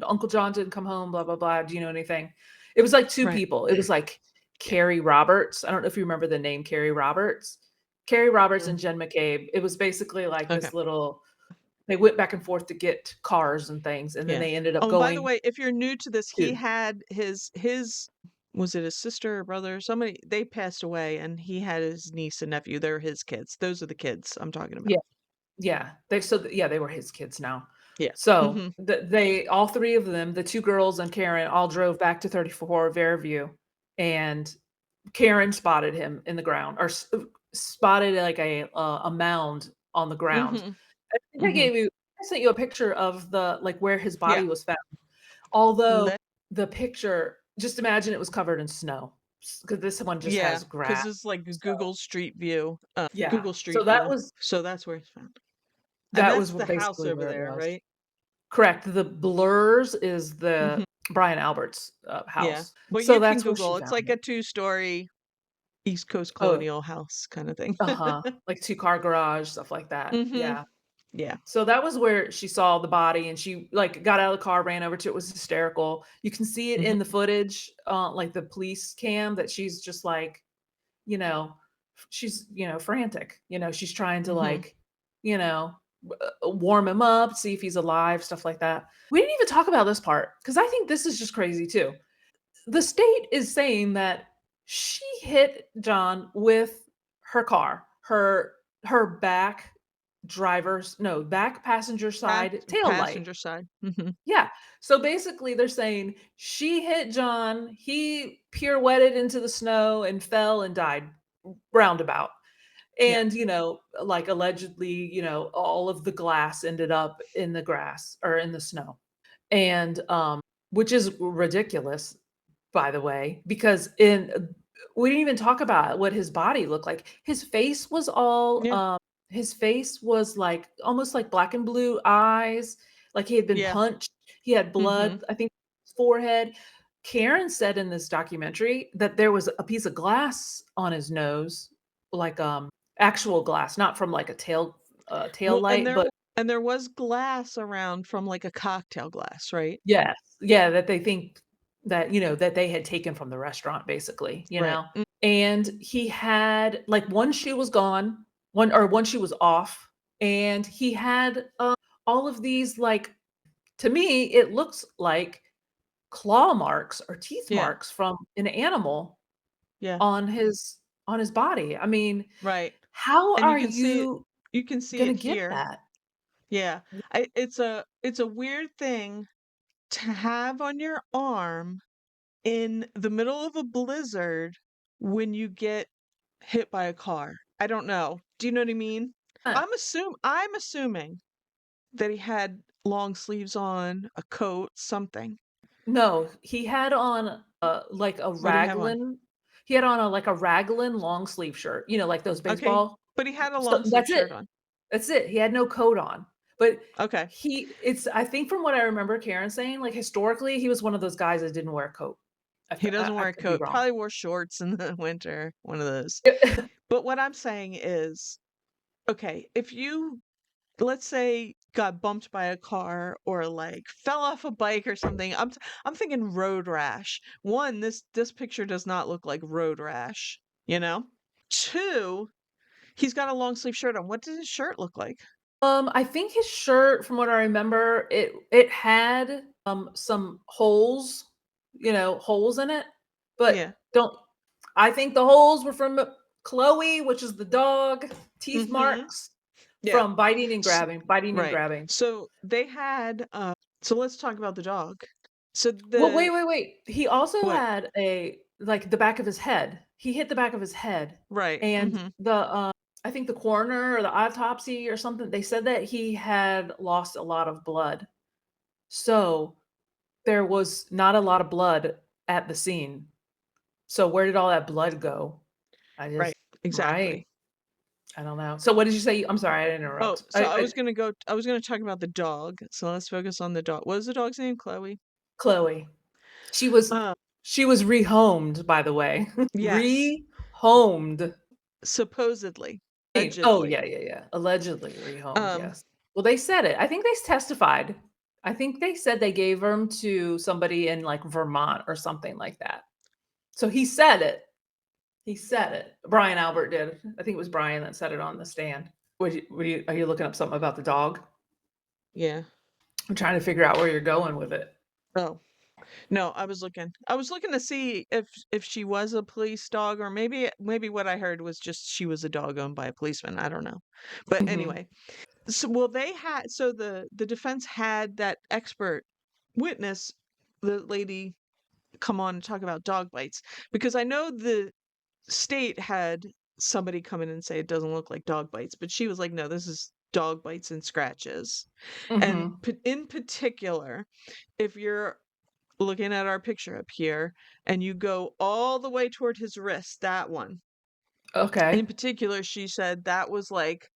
Speaker 2: Uncle John didn't come home, blah, blah, blah. Do you know anything?" It was like 2
Speaker 1: Right.
Speaker 2: people. It was like Carrie Roberts. I don't know if you remember the name Carrie Roberts. Carrie Roberts and
Speaker 1: Mm.
Speaker 2: Jen McCabe. It was basically like
Speaker 1: Okay.
Speaker 2: this little they went back and forth to get cars and things, and then
Speaker 1: Yeah.
Speaker 2: they ended up
Speaker 1: Oh, and by the
Speaker 2: going
Speaker 1: way, if you're new to this, he
Speaker 2: to
Speaker 1: had his was it his sister or brother? Somebody they passed away and he had his niece and nephew. They're his kids. Those are the kids I'm talking about.
Speaker 2: yeah. Yeah, they were his kids now.
Speaker 1: Yeah.
Speaker 2: So,
Speaker 1: Mhm.
Speaker 2: they all 3 of them, the 2 girls and Karen all drove back to 34 Fairview, and Karen spotted him in the ground or spotted like a mound on the ground.
Speaker 1: Mhm.
Speaker 2: I think
Speaker 1: Mhm.
Speaker 2: I sent you a picture of the like, where his
Speaker 1: Yeah.
Speaker 2: body was found. Although
Speaker 1: Let
Speaker 2: the picture just imagine it was covered in snow because this one just
Speaker 1: Yeah,
Speaker 2: has
Speaker 1: because
Speaker 2: grass.
Speaker 1: it's like a
Speaker 2: So, yeah.
Speaker 1: Google
Speaker 2: So
Speaker 1: Street View.
Speaker 2: that
Speaker 1: So that's where it's found. And
Speaker 2: that
Speaker 1: that's
Speaker 2: was
Speaker 1: the house
Speaker 2: basically
Speaker 1: over
Speaker 2: where it
Speaker 1: there,
Speaker 2: was.
Speaker 1: right?
Speaker 2: Correct. The blurs is
Speaker 1: Mhm.
Speaker 2: the Brian Albert's,
Speaker 1: Yeah.
Speaker 2: house.
Speaker 1: But
Speaker 2: So
Speaker 1: you can
Speaker 2: that's where she
Speaker 1: Google. It's
Speaker 2: found
Speaker 1: like
Speaker 2: it.
Speaker 1: a two-story East Coast
Speaker 2: Oh,
Speaker 1: colonial house kind of thing.
Speaker 2: uh-huh. Like 2-car garage, stuff like that.
Speaker 1: Mhm.
Speaker 2: Yeah.
Speaker 1: Yeah.
Speaker 2: So that was where she saw the body and she like got out of the car, ran over to it, was hysterical. You can see it in the
Speaker 1: Mhm.
Speaker 2: footage, like the police cam that she's just like, you know, she's, frantic. She's trying to
Speaker 1: Mhm.
Speaker 2: like, you know, warm him up, see if he's alive, stuff like that. We didn't even talk about this part because I think this is just crazy too. The state is saying that she hit John with her car, her back passenger side tail light.
Speaker 1: Passenger side. Mhm.
Speaker 2: Yeah. So basically they're saying she hit John, he pirouetted into the snow and fell and died roundabout.
Speaker 1: Yeah.
Speaker 2: And, like allegedly, all of the glass ended up in the grass or in the snow. And which is ridiculous, by the way, because we didn't even talk about what his body looked like.
Speaker 1: Yeah.
Speaker 2: His face was like almost like black and blue eyes, like he had been
Speaker 1: Yeah.
Speaker 2: punched. He had
Speaker 1: Mhm.
Speaker 2: blood, I think, his forehead. Karen said in this documentary that there was a piece of glass on his nose, like actual glass, not from like a tail
Speaker 1: Well,
Speaker 2: light, but
Speaker 1: and there was glass around from, like, a cocktail glass, right?
Speaker 2: yes. Yeah, that they think that, that they had taken from the restaurant basically,
Speaker 1: Right.
Speaker 2: And he had like one shoe was gone, one shoe was off, and he had all of these like to me it looks like claw marks or teeth
Speaker 1: Yeah.
Speaker 2: marks from an animal
Speaker 1: Yeah.
Speaker 2: on his body. I mean,
Speaker 1: Right.
Speaker 2: how
Speaker 1: And
Speaker 2: are you
Speaker 1: you can see
Speaker 2: gonna
Speaker 1: it
Speaker 2: get
Speaker 1: here.
Speaker 2: that?
Speaker 1: Yeah. It's a weird thing to have on your arm in the middle of a blizzard when you get hit by a car. I don't know. Do you know what I mean? I'm assuming that he had long sleeves on, a coat, something.
Speaker 2: No, he had on, like a
Speaker 1: What do you have on?
Speaker 2: raglan he had on like a raglan long sleeve shirt, like those
Speaker 1: Okay.
Speaker 2: baseball
Speaker 1: But he had a
Speaker 2: so
Speaker 1: long sleeve
Speaker 2: that's it.
Speaker 1: shirt on.
Speaker 2: That's it. He had no coat on. But
Speaker 1: Okay.
Speaker 2: I think from what I remember Karen saying, like, historically, he was one of those guys that didn't wear a coat.
Speaker 1: He doesn't
Speaker 2: I
Speaker 1: wear a
Speaker 2: could be
Speaker 1: coat.
Speaker 2: wrong.
Speaker 1: Probably wore shorts in the winter, one of those. But what I'm saying is, okay, if you, let's say, got bumped by a car or like fell off a bike or something, I'm thinking road rash. One, this picture does not look like road rash, you know? Two, he's got a long sleeve shirt on. What does his shirt look like?
Speaker 2: I think his shirt, from what I remember, it had, some holes, holes in it,
Speaker 1: Yeah.
Speaker 2: but don't I think the holes were from Chloe, which is the dog, teeth
Speaker 1: Mhm.
Speaker 2: marks
Speaker 1: Yeah.
Speaker 2: from biting and
Speaker 1: S
Speaker 2: grabbing, biting and
Speaker 1: Right.
Speaker 2: grabbing.
Speaker 1: So they had so let's talk about the dog. So
Speaker 2: Well, wait,
Speaker 1: the
Speaker 2: wait, wait. He also
Speaker 1: what?
Speaker 2: had the back of his head. He hit the back of his head,
Speaker 1: Right.
Speaker 2: and
Speaker 1: Mhm.
Speaker 2: I think the coroner or the autopsy or something, they said that he had lost a lot of blood. So, there was not a lot of blood at the scene. So, where did all that blood go? I
Speaker 1: Right.
Speaker 2: just right.
Speaker 1: Exactly.
Speaker 2: I don't know. So, what did you say? I'm sorry, I didn't
Speaker 1: Oh,
Speaker 2: interrupt.
Speaker 1: so I was gonna talk about the dog. So let's focus on the dog. What is the dog's name? Chloe?
Speaker 2: Chloe. She was
Speaker 1: Uh,
Speaker 2: she was rehomed, by the way.
Speaker 1: yes.
Speaker 2: Rehomed.
Speaker 1: Supposedly.
Speaker 2: Oh,
Speaker 1: Allegedly.
Speaker 2: yeah, yeah, yeah. Allegedly rehomed,
Speaker 1: Um,
Speaker 2: yes. Well, they said it. I think they testified. I think they said they gave them to somebody in, like, Vermont or something like that. So he said it. He said it. Brian Albert did. I think it was Brian that said it on the stand. Are you looking up something about the dog?
Speaker 1: yeah.
Speaker 2: I'm trying to figure out where you're going with it.
Speaker 1: Oh. No, I was looking. I was looking to see if she was a police dog, or maybe what I heard was just she was a dog owned by a policeman. I don't know. But
Speaker 2: Mhm.
Speaker 1: anyway, so well they had so the defense had that expert witness, the lady, come on and talk about dog bites, because I know the state had somebody come in and say it doesn't look like dog bites, but she was like, no, this is dog bites and scratches. And
Speaker 2: Mhm.
Speaker 1: in particular, if you're looking at our picture up here and you go all the way toward his wrist, that one in
Speaker 2: Okay.
Speaker 1: particular, she said that was like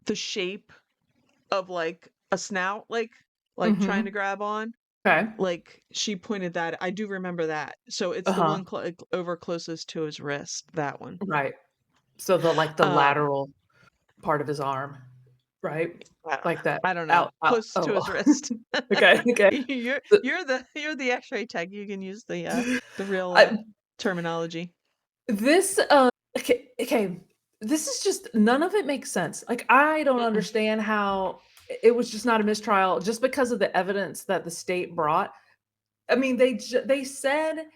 Speaker 1: the shape of like a snout, like trying to
Speaker 2: Mhm.
Speaker 1: grab on.
Speaker 2: Okay.
Speaker 1: Like she pointed that. I do remember that. So it's the
Speaker 2: Uh-huh.
Speaker 1: one over closest to his wrist, that one.
Speaker 2: Right. So the
Speaker 1: Um,
Speaker 2: lateral part of his arm, right?
Speaker 1: I
Speaker 2: Like that
Speaker 1: I don't know,
Speaker 2: out
Speaker 1: close to his
Speaker 2: oh.
Speaker 1: wrist.
Speaker 2: Okay, okay.
Speaker 1: You're
Speaker 2: So
Speaker 1: you're the X-ray tech. You can use the real
Speaker 2: I
Speaker 1: terminology.
Speaker 2: this, okay, this is just none of it makes sense. Like, I don't
Speaker 1: Mm-mm.
Speaker 2: understand how it was just not a mistrial just because of the evidence that the state brought. I mean, they said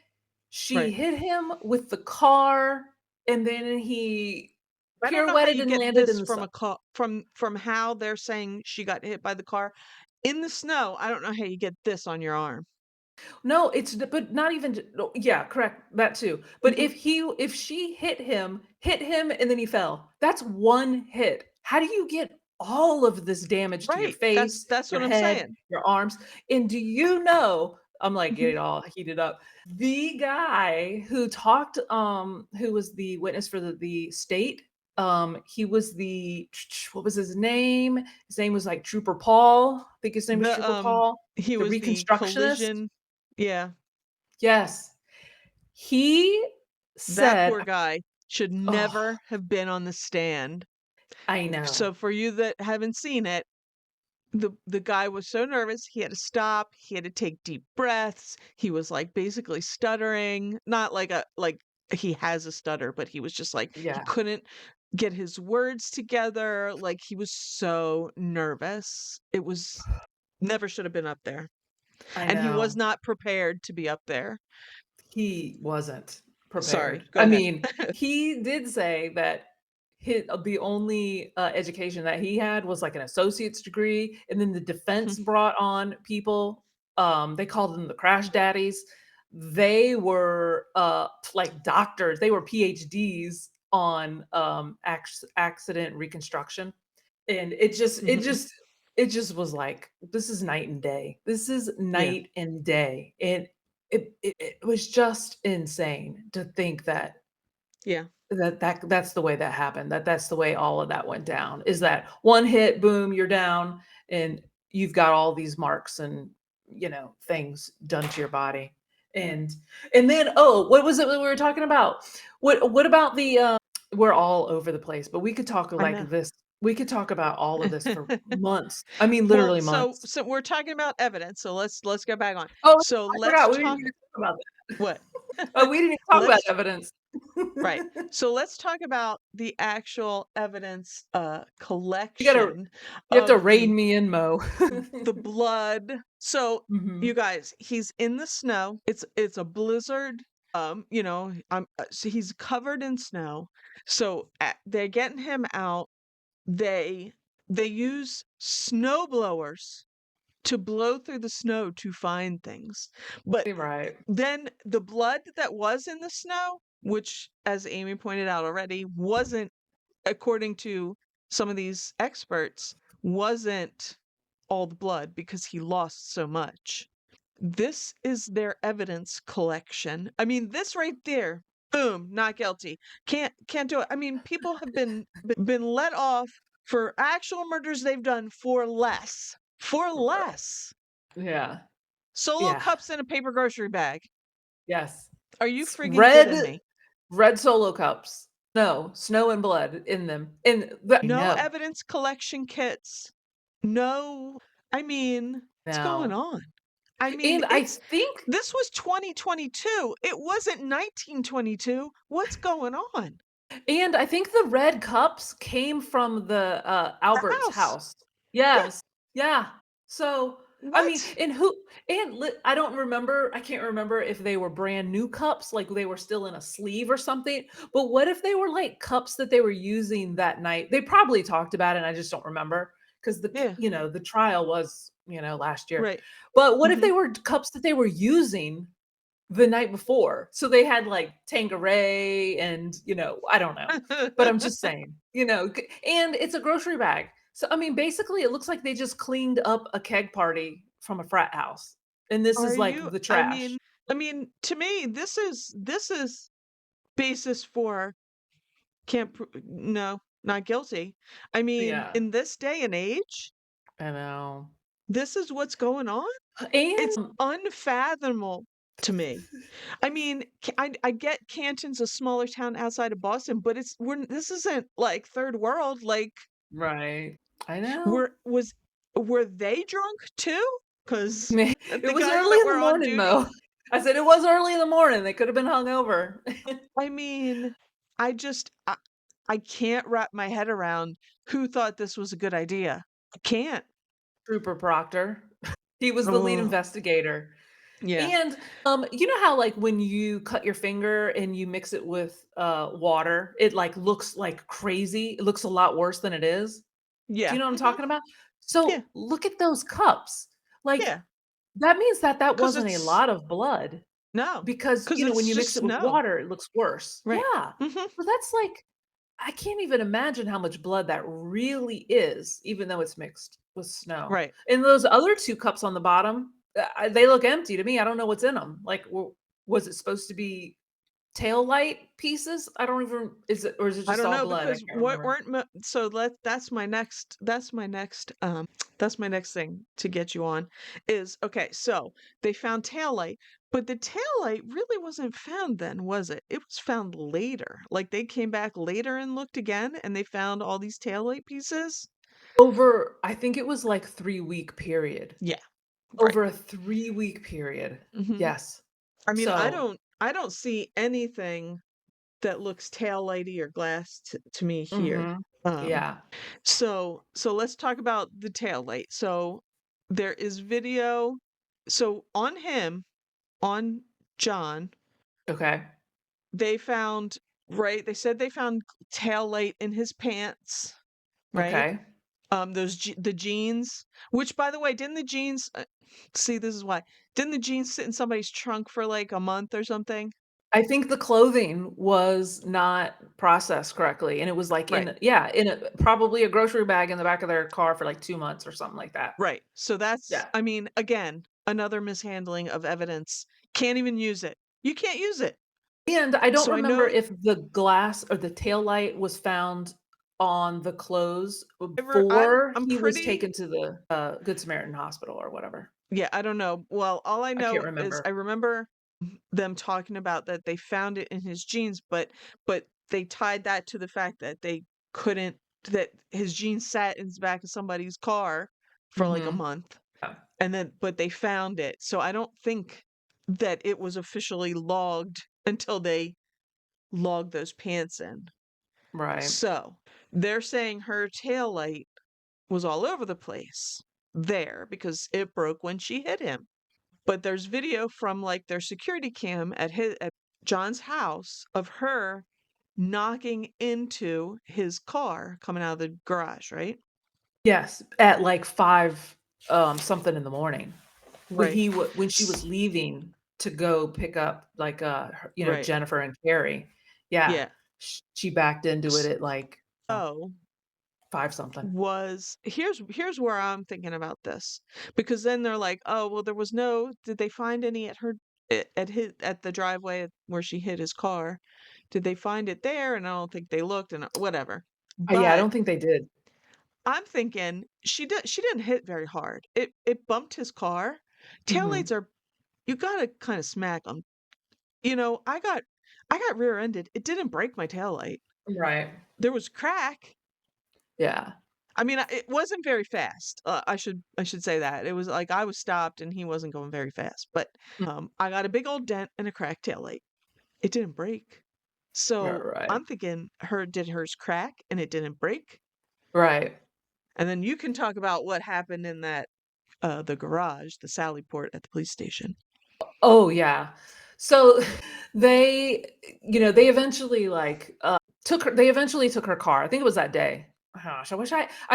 Speaker 2: she
Speaker 1: Right.
Speaker 2: hit him with the car, and then he
Speaker 1: I don't know how
Speaker 2: pirouetted
Speaker 1: you
Speaker 2: and
Speaker 1: get
Speaker 2: landed in
Speaker 1: this
Speaker 2: the
Speaker 1: from
Speaker 2: snow.
Speaker 1: a car from how they're saying she got hit by the car in the snow. I don't know how you get this on your arm.
Speaker 2: No, but not even no, yeah, correct, that too. But
Speaker 1: Mhm.
Speaker 2: if she hit him, and then he fell, that's one hit. How do you get all of this damage to your
Speaker 1: Right. That's
Speaker 2: face,
Speaker 1: that's
Speaker 2: your
Speaker 1: what I'm
Speaker 2: head,
Speaker 1: saying.
Speaker 2: your arms? And do you know, I'm like
Speaker 1: Mhm.
Speaker 2: getting all heated up. The guy who talked, who was the witness for the state, he was the what was his name? His name was like Trooper Paul. I think his name was
Speaker 1: The
Speaker 2: Trooper Paul,
Speaker 1: he
Speaker 2: the
Speaker 1: was the
Speaker 2: reconstructionist.
Speaker 1: collision. Yeah.
Speaker 2: Yes. He
Speaker 1: That
Speaker 2: said,
Speaker 1: poor guy should
Speaker 2: "Oh,
Speaker 1: never have been on the stand.
Speaker 2: I know."
Speaker 1: So for you that haven't seen it, the guy was so nervous, he had to stop, he had to take deep breaths. He was like basically stuttering, not like he has a stutter, but he was just like he
Speaker 2: Yeah,
Speaker 1: couldn't get his words together. Like he was so nervous. It was never should have been up there.
Speaker 2: I
Speaker 1: And he was
Speaker 2: know.
Speaker 1: not prepared to be up there.
Speaker 2: He wasn't
Speaker 1: Sorry,
Speaker 2: prepared.
Speaker 1: go
Speaker 2: I
Speaker 1: ahead.
Speaker 2: mean, he did say that the only, education that he had was, like, an associate's degree, and then the defense
Speaker 1: Mhm,
Speaker 2: brought on people, they called them the crash daddies. They were, like, doctors. They were PhDs on, accident reconstruction. And
Speaker 1: mhm.
Speaker 2: it just was like, this is night and day. This is
Speaker 1: Yeah,
Speaker 2: night and day. And it was just insane to think that
Speaker 1: yeah,
Speaker 2: that's the way that happened. That's the way all of that went down. Is that one hit, boom, you're down, and you've got all these marks and things done to your body. And then oh, what was it that we were talking about? What about the we're all over the place, but we could talk
Speaker 1: I
Speaker 2: like
Speaker 1: know.
Speaker 2: this. We could talk about all of this for months. I mean,
Speaker 1: Well,
Speaker 2: literally
Speaker 1: so
Speaker 2: months.
Speaker 1: so we're talking about evidence, so let's get back on.
Speaker 2: Oh,
Speaker 1: So
Speaker 2: I
Speaker 1: let's
Speaker 2: forgot. We didn't
Speaker 1: talk
Speaker 2: even talk about that.
Speaker 1: what?
Speaker 2: Oh, we didn't even talk about
Speaker 1: Let's
Speaker 2: evidence.
Speaker 1: right. So let's talk about the actual evidence
Speaker 2: You gotta
Speaker 1: collection
Speaker 2: you have to
Speaker 1: of
Speaker 2: rein me in, Mo.
Speaker 1: the blood. So
Speaker 2: Mhm.
Speaker 1: you guys, he's in the snow. It's a blizzard. So he's covered in snow. So they're getting him out. They they use snow blowers to blow through the snow to find things. But
Speaker 2: Right.
Speaker 1: then the blood that was in the snow, which, as Amy pointed out already, wasn't, according to some of these experts, wasn't all the blood because he lost so much. This is their evidence collection. I mean, this right there, boom, not guilty. Can't do it. I mean, people have been let off for actual murders they've done for less. For less.
Speaker 2: Yeah.
Speaker 1: Solo
Speaker 2: Yeah.
Speaker 1: cups in a paper grocery bag.
Speaker 2: Yes.
Speaker 1: Are you
Speaker 2: S
Speaker 1: friggin' kidding
Speaker 2: red
Speaker 1: me?
Speaker 2: red Solo cups. No, snow and blood in them. I
Speaker 1: No
Speaker 2: know.
Speaker 1: evidence collection kits. No, I mean, what's going
Speaker 2: No.
Speaker 1: on? I mean,
Speaker 2: And I think
Speaker 1: this was 2022. It wasn't 1922. What's going on?
Speaker 2: the red cups came from the,
Speaker 1: The
Speaker 2: Albert's
Speaker 1: house.
Speaker 2: house.
Speaker 1: Yeah.
Speaker 2: Yes. Yeah. So, I mean,
Speaker 1: What?
Speaker 2: I don't remember, I can't remember if they were brand new cups, like they were still in a sleeve or something, but what if they were like cups that they were using that night? They probably talked about it and I just don't remember because
Speaker 1: Yeah.
Speaker 2: the trial was, last year.
Speaker 1: Right.
Speaker 2: But what if
Speaker 1: Mhm.
Speaker 2: they were cups that they were using the night before? So they had like Tanqueray and, I don't know. But I'm just saying, and it's a grocery bag. So I mean, basically it looks like they just cleaned up a keg party from a frat house. And this
Speaker 1: Are
Speaker 2: is like
Speaker 1: you
Speaker 2: the
Speaker 1: I
Speaker 2: trash.
Speaker 1: mean I mean, to me, this is basis for can't pro no, not guilty. I mean,
Speaker 2: Yeah.
Speaker 1: in this day and age,
Speaker 2: I know.
Speaker 1: this is what's going on? It's
Speaker 2: And
Speaker 1: unfathomable to me. I mean, I get Canton's a smaller town outside of Boston, but this isn't like third world. Like,
Speaker 2: right. I know.
Speaker 1: were was were they drunk too? Because
Speaker 2: It
Speaker 1: the
Speaker 2: was
Speaker 1: guys
Speaker 2: early
Speaker 1: that
Speaker 2: in the
Speaker 1: were on
Speaker 2: morning,
Speaker 1: duty,
Speaker 2: Mo. I said it was early in the morning. They could have been hungover.
Speaker 1: I mean, I just I can't wrap my head around who thought this was a good idea. I can't.
Speaker 2: Trooper Proctor. He was the lead
Speaker 1: Ugh.
Speaker 2: investigator.
Speaker 1: Yeah.
Speaker 2: And you know how like when you cut your finger and you mix it with water, it like looks like crazy. It looks a lot worse than it is. Do
Speaker 1: Yeah.
Speaker 2: you know what I'm
Speaker 1: Mhm.
Speaker 2: talking about?
Speaker 1: Yeah.
Speaker 2: So look at those cups. Like
Speaker 1: Yeah.
Speaker 2: that means that that
Speaker 1: 'Cause
Speaker 2: wasn't a
Speaker 1: it's
Speaker 2: lot of blood
Speaker 1: no,
Speaker 2: because,
Speaker 1: 'cause
Speaker 2: when
Speaker 1: it's
Speaker 2: you
Speaker 1: just
Speaker 2: mix it with
Speaker 1: snow.
Speaker 2: water, it looks worse.
Speaker 1: Right.
Speaker 2: Yeah.
Speaker 1: Mhm.
Speaker 2: So that's like I can't even imagine how much blood that really is, even though it's mixed with snow.
Speaker 1: Right.
Speaker 2: And those other 2 cups on the bottom, they look empty to me. I don't know what's in them. Like, was it supposed to be tail light pieces? I don't even is it
Speaker 1: I
Speaker 2: just
Speaker 1: don't
Speaker 2: all
Speaker 1: know
Speaker 2: blood? I
Speaker 1: because
Speaker 2: can't
Speaker 1: what
Speaker 2: remember.
Speaker 1: weren't so that's my next thing to get you on is okay, so they found taillight, but the taillight really wasn't found then, was it? It was found later. Like they came back later and looked again and they found all these taillight pieces.
Speaker 2: Over I think it was like 3-week period.
Speaker 1: Yeah, right.
Speaker 2: Over a 3-week period.
Speaker 1: Hmm.
Speaker 2: Yes.
Speaker 1: I mean,
Speaker 2: So
Speaker 1: I don't see anything that looks tail lighty or glass to me here.
Speaker 2: mhm.
Speaker 1: Um,
Speaker 2: Yeah.
Speaker 1: so let's talk about the tail light. So there is video. So on him, on John,
Speaker 2: Okay.
Speaker 1: they found right. They said they found tail light in his pants, right?
Speaker 2: Okay.
Speaker 1: The jeans. Which, by the way, didn't the jeans? See, this is why. Didn't the jeans sit in somebody's trunk for like a month or something?
Speaker 2: I think the clothing was not processed correctly, and it was, like,
Speaker 1: Right.
Speaker 2: in a probably a grocery bag in the back of their car for, like, 2 months or something like that.
Speaker 1: Right. So that's,
Speaker 2: Yeah,
Speaker 1: I mean, again, another mishandling of evidence. Can't even use it. You can't use it.
Speaker 2: and I don't
Speaker 1: So I
Speaker 2: remember
Speaker 1: know
Speaker 2: if the glass or the tail light was found on the clothes
Speaker 1: ever I'm
Speaker 2: before
Speaker 1: I'm
Speaker 2: he was
Speaker 1: pretty
Speaker 2: taken to the, Good Samaritan hospital or whatever.
Speaker 1: yeah, I don't know. Well, all I
Speaker 2: I can't
Speaker 1: know is
Speaker 2: remember.
Speaker 1: I remember them talking about that they found it in his jeans, but they tied that to the fact that they couldn't that his jeans sat in the back of somebody's car for like a
Speaker 2: Mhm.
Speaker 1: month
Speaker 2: Yeah,
Speaker 1: and then but they found it. So I don't think that it was officially logged until they logged those pants in.
Speaker 2: right.
Speaker 1: So they're saying her tail light was all over the place there because it broke when she hit him. But there's video from like their security cam at John's house of her knocking into his car coming out of the garage, right?
Speaker 2: Yes, at, like, 5, something in the morning.
Speaker 1: Right.
Speaker 2: When she was leaving to go pick up, like,
Speaker 1: Right.
Speaker 2: Jennifer and Carrie. Yeah,
Speaker 1: Yeah.
Speaker 2: she backed into it at, like,
Speaker 1: So
Speaker 2: 5 something.
Speaker 1: was here's where I'm thinking about this because then they're like, oh well, there was no. Did they find any at her at the driveway where she hit his car? Did they find it there? And I don't think they looked and whatever.
Speaker 2: Yeah, I
Speaker 1: But
Speaker 2: don't think they did.
Speaker 1: I'm thinking she didn't hit very hard. It bumped his car. Taillights
Speaker 2: Mhm.
Speaker 1: are you gotta kind of smack them. You know, I got rear-ended. It didn't break my taillight.
Speaker 2: Right.
Speaker 1: There was crack.
Speaker 2: Yeah.
Speaker 1: I mean, it wasn't very fast. I should say that. It was like I was stopped and he wasn't going very fast. But
Speaker 2: Mm,
Speaker 1: I got a big old dent and a cracked taillight. It didn't break. So
Speaker 2: right.
Speaker 1: I'm thinking did hers crack and it didn't break?
Speaker 2: Right.
Speaker 1: And then you can talk about what happened in that the garage, the Sally port at the police station.
Speaker 2: Oh, yeah. So, they they eventually, like, they eventually took her car. I think it was that day. Gosh, I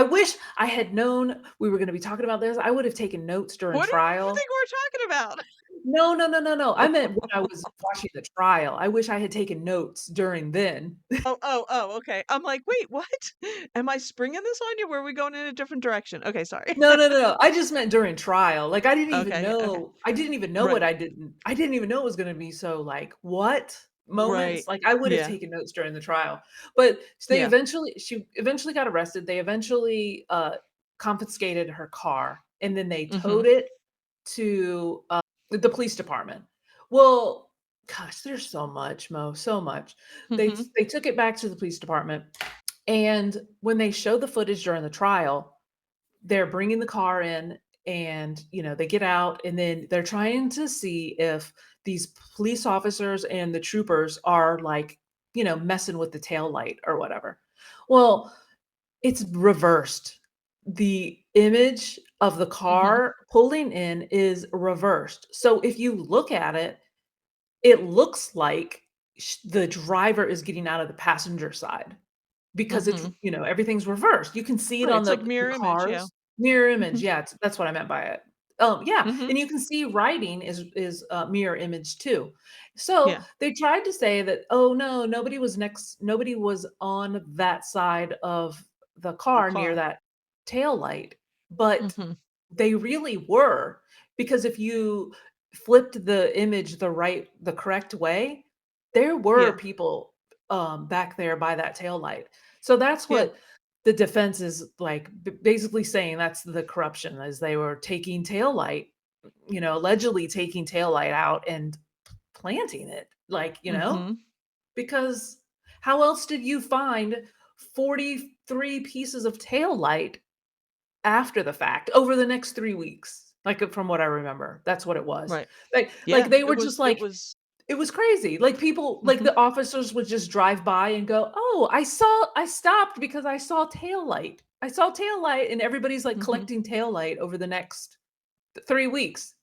Speaker 2: wish I had known we were gonna be talking about this. I would have taken notes during
Speaker 1: What do you
Speaker 2: trial.
Speaker 1: think we're talking about?
Speaker 2: No, no, no, no, no. I meant when I was watching the trial. I wish I had taken notes during then.
Speaker 1: Oh, okay. I'm like, wait, what? Am I springing this on you? Were we going in a different direction? Okay, sorry.
Speaker 2: No, no, no, no. I just meant during trial. Like,
Speaker 1: Okay.
Speaker 2: I didn't even know what
Speaker 1: Right.
Speaker 2: I didn't even know it was gonna be so, like, "What?"
Speaker 1: Right.
Speaker 2: moments. Like, I would have
Speaker 1: Yeah.
Speaker 2: taken notes during the trial. But
Speaker 1: Yeah.
Speaker 2: she eventually got arrested. They eventually, confiscated her car, and then they towed
Speaker 1: Mhm.
Speaker 2: it to, the police department. Well, gosh, there's so much, Mo, so much.
Speaker 1: Mhm.
Speaker 2: They took it back to the police department, and when they showed the footage during the trial, they're bringing the car in and they get out and then they're trying to see if these police officers and the troopers are like messing with the tail light or whatever. Well, it's reversed. the image of the
Speaker 1: Mhm.
Speaker 2: car pulling in is reversed. So if you look at it, it looks like the driver is getting out of the passenger side because it's,
Speaker 1: Mhm.
Speaker 2: everything's reversed. You can see it
Speaker 1: Right,
Speaker 2: on
Speaker 1: it's like
Speaker 2: the
Speaker 1: mirror image, yeah.
Speaker 2: cars. Mirror image,
Speaker 1: Mhm.
Speaker 2: yeah, that's what I meant by it. Yeah,
Speaker 1: Mhm.
Speaker 2: and you can see writing is mirror image too. So
Speaker 1: Yeah,
Speaker 2: they tried to say that, oh no, nobody was on that side of the
Speaker 1: the
Speaker 2: car near
Speaker 1: car.
Speaker 2: that tail light, but
Speaker 1: Mhm.
Speaker 2: they really were, because if you flipped the image the correct way, there were
Speaker 1: Yeah,
Speaker 2: people, back there by that tail light. So that's
Speaker 1: yeah.
Speaker 2: what the defense is, like, basically saying that's the corruption, as they were taking tail light, allegedly taking tail light out and planting it, like,
Speaker 1: Mhm.
Speaker 2: because how else did you find 43 pieces of tail light after the fact, over the next 3 weeks, like, from what I remember, that's what it was.
Speaker 1: Right.
Speaker 2: Like,
Speaker 1: Yeah,
Speaker 2: they
Speaker 1: it
Speaker 2: were
Speaker 1: was
Speaker 2: just
Speaker 1: it
Speaker 2: like,
Speaker 1: was
Speaker 2: it was crazy, like, people, like,
Speaker 1: Mhm.
Speaker 2: the officers would just drive by and go, "Oh, I stopped because I saw tail light. I saw tail light," and everybody's, like,
Speaker 1: Mhm.
Speaker 2: collecting tail light over the next 3 weeks,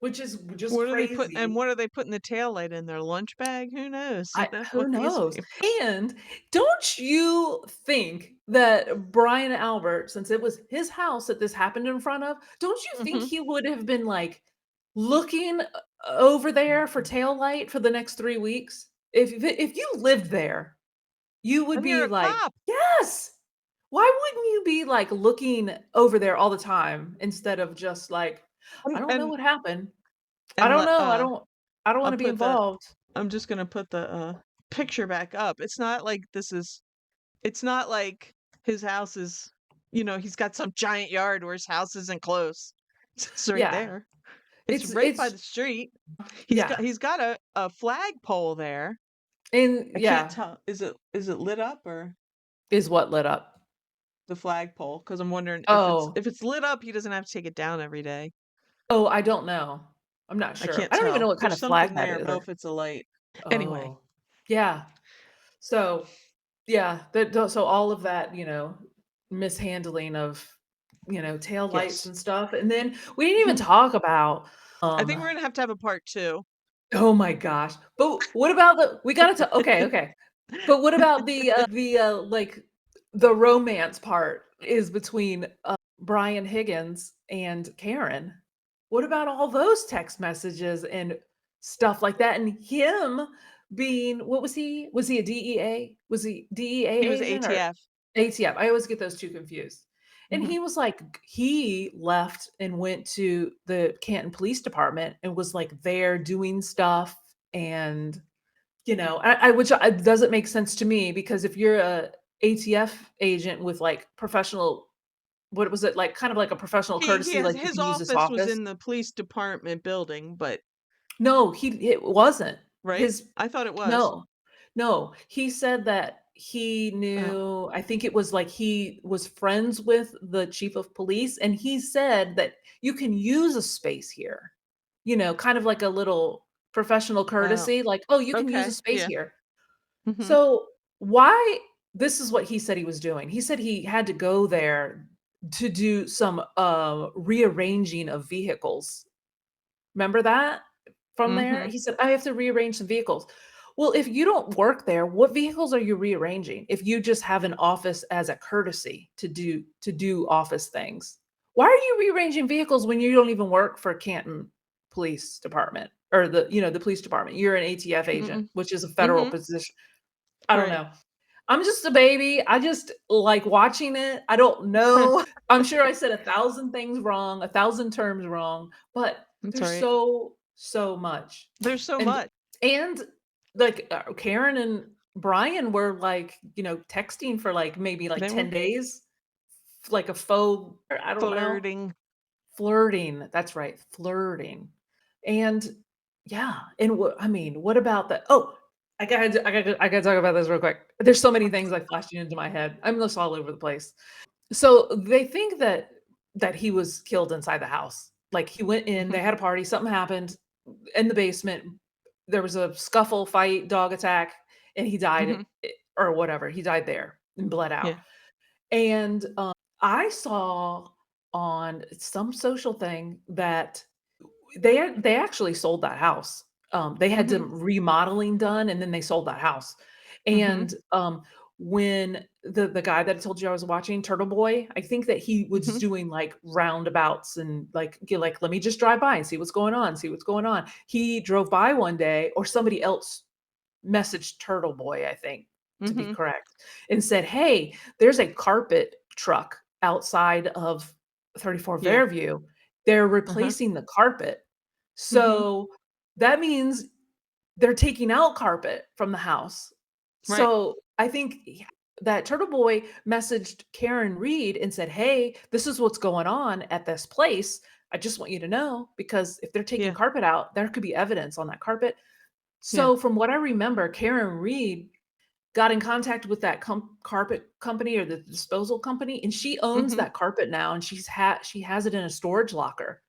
Speaker 2: which is just crazy.
Speaker 1: What are they putting the tail light in their lunch bag? Who knows,
Speaker 2: I Who
Speaker 1: what these
Speaker 2: knows?
Speaker 1: people
Speaker 2: And don't you think that Brian Albert, since it was his house that this happened in front of, don't you think
Speaker 1: Mhm.
Speaker 2: he would have been, like, looking over there for tail light for the next 3 weeks? If you lived there, you would
Speaker 1: And you're
Speaker 2: be
Speaker 1: a
Speaker 2: like,
Speaker 1: cop.
Speaker 2: "Yes! Why wouldn't you be, like, looking over there all the time instead of just like,
Speaker 1: And
Speaker 2: I don't know
Speaker 1: and
Speaker 2: what happened. I
Speaker 1: and
Speaker 2: don't
Speaker 1: let
Speaker 2: know. I don't
Speaker 1: I'll
Speaker 2: wanna be
Speaker 1: put the
Speaker 2: involved."
Speaker 1: I'm just gonna put the, picture back up. It's not like his house is he's got some giant yard where his house isn't close. It's right
Speaker 2: Yeah.
Speaker 1: there. It's right by
Speaker 2: It's
Speaker 1: the street.
Speaker 2: Yeah.
Speaker 1: He's got a flagpole there.
Speaker 2: And
Speaker 1: I can't
Speaker 2: yeah,
Speaker 1: tell. Is it lit up or
Speaker 2: is what lit up.
Speaker 1: the flagpole? Because 'Cause I'm wondering
Speaker 2: Oh.
Speaker 1: if it's lit up, he doesn't have to take it down every day.
Speaker 2: Oh, I don't know. I'm not
Speaker 1: I
Speaker 2: sure.
Speaker 1: can't
Speaker 2: I don't even know
Speaker 1: tell.
Speaker 2: what kind
Speaker 1: There's
Speaker 2: of flag
Speaker 1: something
Speaker 2: that
Speaker 1: there. I
Speaker 2: is
Speaker 1: don't know
Speaker 2: or
Speaker 1: if it's a light. Anyway.
Speaker 2: Oh. Yeah. So, yeah, so all of that, mishandling of, tail lights
Speaker 1: Yes.
Speaker 2: and stuff, and then we didn't even
Speaker 1: Mhm.
Speaker 2: talk about,
Speaker 1: I think we're gonna have a part 2.
Speaker 2: oh my gosh, but what about the we gotta ta okay, okay. But what about like, the romance part is between, Brian Higgins and Karen? What about all those text messages and stuff like that, and him being, what was he? Was he a DEA? Was he DEA
Speaker 1: He was
Speaker 2: agent or
Speaker 1: ATF.
Speaker 2: ATF? I always get those 2 confused. And
Speaker 1: Mhm.
Speaker 2: he was like, he left and went to the Canton Police Department and was, like, there doing stuff, and I which doesn't make sense to me, because if you're a ATF agent with, like, professional, what was it, like, kind of like a professional
Speaker 1: He
Speaker 2: courtesy,
Speaker 1: has
Speaker 2: like you
Speaker 1: his
Speaker 2: can use this
Speaker 1: office was
Speaker 2: office.
Speaker 1: in the police department building, but
Speaker 2: No, it wasn't.
Speaker 1: right?
Speaker 2: His
Speaker 1: I thought it was.
Speaker 2: No. No, he said that he
Speaker 1: Oh.
Speaker 2: knew, I think it was like he was friends with the chief of police, and he said that you can use a space here, kind of like a little professional
Speaker 1: Oh.
Speaker 2: courtesy, like, "Oh, you can use a
Speaker 1: Okay.
Speaker 2: space
Speaker 1: Yeah.
Speaker 2: here."
Speaker 1: Mhm.
Speaker 2: So, why this is what he said he was doing. He said he had to go there to do some, rearranging of vehicles. Remember that from there?
Speaker 1: Mhm.
Speaker 2: He said, "I have to rearrange some vehicles." Well, if you don't work there, what vehicles are you rearranging? If you just have an office as a courtesy to do office things. Why are you rearranging vehicles when you don't even work for Canton Police Department or the police department? You're an ATF agent,
Speaker 1: Mm-mm.
Speaker 2: which is a federal
Speaker 1: Mhm.
Speaker 2: position. I don't
Speaker 1: Right.
Speaker 2: know. I'm just a baby. I just like watching it. I don't know. I'm sure I said 1,000 things wrong, 1,000 terms wrong, but
Speaker 1: That's
Speaker 2: there's
Speaker 1: alright.
Speaker 2: so much.
Speaker 1: There's so
Speaker 2: And
Speaker 1: much.
Speaker 2: and like, Karen and Brian were, like, texting for, like, maybe, like,
Speaker 1: They
Speaker 2: 10
Speaker 1: were
Speaker 2: days, like a faux, or I don't know.
Speaker 1: flirting.
Speaker 2: Flirting, that's right, flirting. And yeah, and I mean, what about the oh, I gotta talk about this real quick. There's so many things like flashing into my head. I'm just all over the place. So they think that he was killed inside the house. Like, he went in,
Speaker 1: Mhm.
Speaker 2: they had a party, something happened in the basement. There was a scuffle, fight, dog attack, and he died,
Speaker 1: Mhm.
Speaker 2: or whatever. He died there and bled out.
Speaker 1: Yeah.
Speaker 2: And, I saw on some social thing that they actually sold that house. They had
Speaker 1: Mhm,
Speaker 2: some remodeling done, and then they sold that house.
Speaker 1: mhm,
Speaker 2: And, when the guy that I told you I was watching, Turtle Boy, I think that he was
Speaker 1: mhm,
Speaker 2: doing, like, roundabouts and, like, "Let me just drive by and see what's going on, see what's going on." He drove by one day, or somebody else messaged Turtle Boy, I think, to be
Speaker 1: mhm.
Speaker 2: correct, and said, "Hey, there's a carpet truck outside of 34
Speaker 1: Yeah,
Speaker 2: Fairview. They're
Speaker 1: uh-huh,
Speaker 2: replacing the carpet."
Speaker 1: mhm,
Speaker 2: So, that means they're taking out carpet from the house.
Speaker 1: right,
Speaker 2: So, I think that Turtle Boy messaged Karen Read and said, "Hey, this is what's going on at this place. I just want you to know, because if they're taking
Speaker 1: yeah,
Speaker 2: carpet out, there could be evidence on that carpet."
Speaker 1: yeah,
Speaker 2: So, from what I remember, Karen Read got in contact with that carpet company, or the disposal company, and she owns
Speaker 1: mhm,
Speaker 2: that carpet now, and she has it in a storage locker.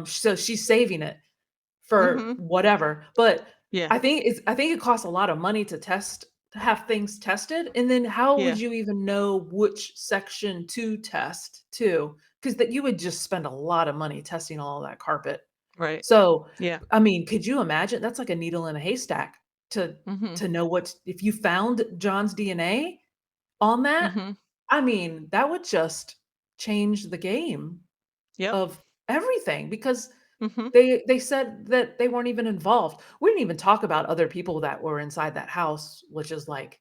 Speaker 2: So she's saving it for
Speaker 1: mhm,
Speaker 2: whatever. But
Speaker 1: yeah,
Speaker 2: I think it costs a lot of money to have things tested, and then how would
Speaker 1: yeah,
Speaker 2: you even know which section to test too? Because that you would just spend a lot of money testing all of that carpet.
Speaker 1: right,
Speaker 2: So,
Speaker 1: yeah,
Speaker 2: I mean, could you imagine? That's like a needle in a haystack to
Speaker 1: mhm,
Speaker 2: know what if you found John's DNA on that.
Speaker 1: mhm,
Speaker 2: I mean, that would just change the game
Speaker 1: yep,
Speaker 2: of everything, because
Speaker 1: mhm,
Speaker 2: they said that they weren't even involved. We didn't even talk about other people that were inside that house, which is like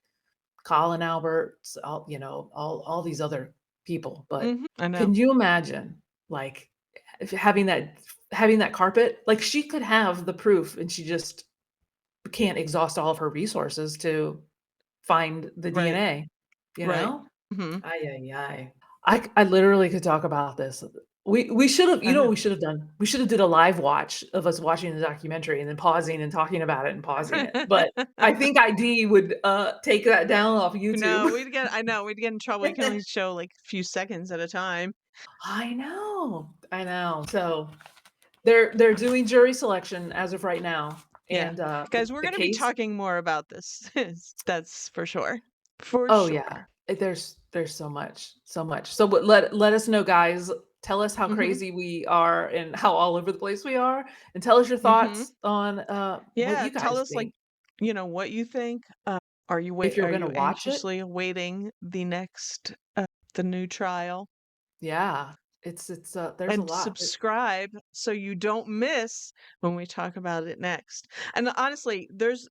Speaker 2: Colin Alberts, all these other people. But
Speaker 1: mhm, I know,
Speaker 2: can you imagine, like, if having that carpet? Like, she could have the proof, and she just can't exhaust all of her resources to find the
Speaker 1: right,
Speaker 2: DNA, you
Speaker 1: right,
Speaker 2: know?
Speaker 1: mhm,
Speaker 2: Ay, ay, ay. I literally could talk about this. We should have,
Speaker 1: I
Speaker 2: what
Speaker 1: know.
Speaker 2: we should have done? We should have did a live watch of us watching the documentary and then pausing and talking about it and pausing it. But I think ID would, take that down off YouTube.
Speaker 1: No, I know, we'd get in trouble, we can only show, like, a few seconds at a time.
Speaker 2: I know, I know. So, they're doing jury selection as of right now,
Speaker 1: Yeah.
Speaker 2: and,
Speaker 1: Guys, we're
Speaker 2: the
Speaker 1: gonna be
Speaker 2: case.
Speaker 1: talking more about this. That's for sure. For
Speaker 2: Oh, yeah.
Speaker 1: sure.
Speaker 2: There's so much, so much. So, but let us know, guys. Tell us how
Speaker 1: Mhm,
Speaker 2: crazy we are and how all over the place we are, and tell us your
Speaker 1: mhm.
Speaker 2: thoughts on, what
Speaker 1: Yeah,
Speaker 2: you
Speaker 1: tell
Speaker 2: guys
Speaker 1: us, like,
Speaker 2: think.
Speaker 1: what you think.
Speaker 2: If you're
Speaker 1: Are
Speaker 2: gonna
Speaker 1: you
Speaker 2: watch it.
Speaker 1: anxiously awaiting the new trial?
Speaker 2: Yeah. There's a
Speaker 1: And
Speaker 2: lot.
Speaker 1: subscribe so you don't miss when we talk about it next. And honestly, there's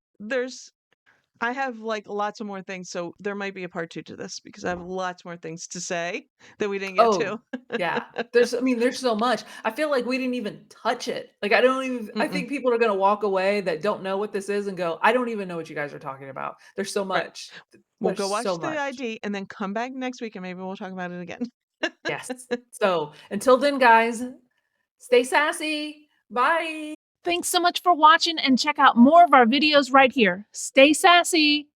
Speaker 1: I have, like, lots of more things, so there might be a part 2 to this because I have lots more things to say that we didn't get
Speaker 2: Oh,
Speaker 1: to.
Speaker 2: yeah. There's so much. I feel like we didn't even touch it. Like, I
Speaker 1: Mm-mm.
Speaker 2: think people are gonna walk away that don't know what this is and go, "I don't even know what you guys are talking about." There's so
Speaker 1: Right.
Speaker 2: much.
Speaker 1: We'll
Speaker 2: There's
Speaker 1: go
Speaker 2: so
Speaker 1: watch the
Speaker 2: much.
Speaker 1: ID and then come back next week and maybe we'll talk about it again.
Speaker 2: Yes. So, until then, guys, stay sassy. Bye.
Speaker 3: Thanks so much for watching and check out more of our videos right here. Stay sassy.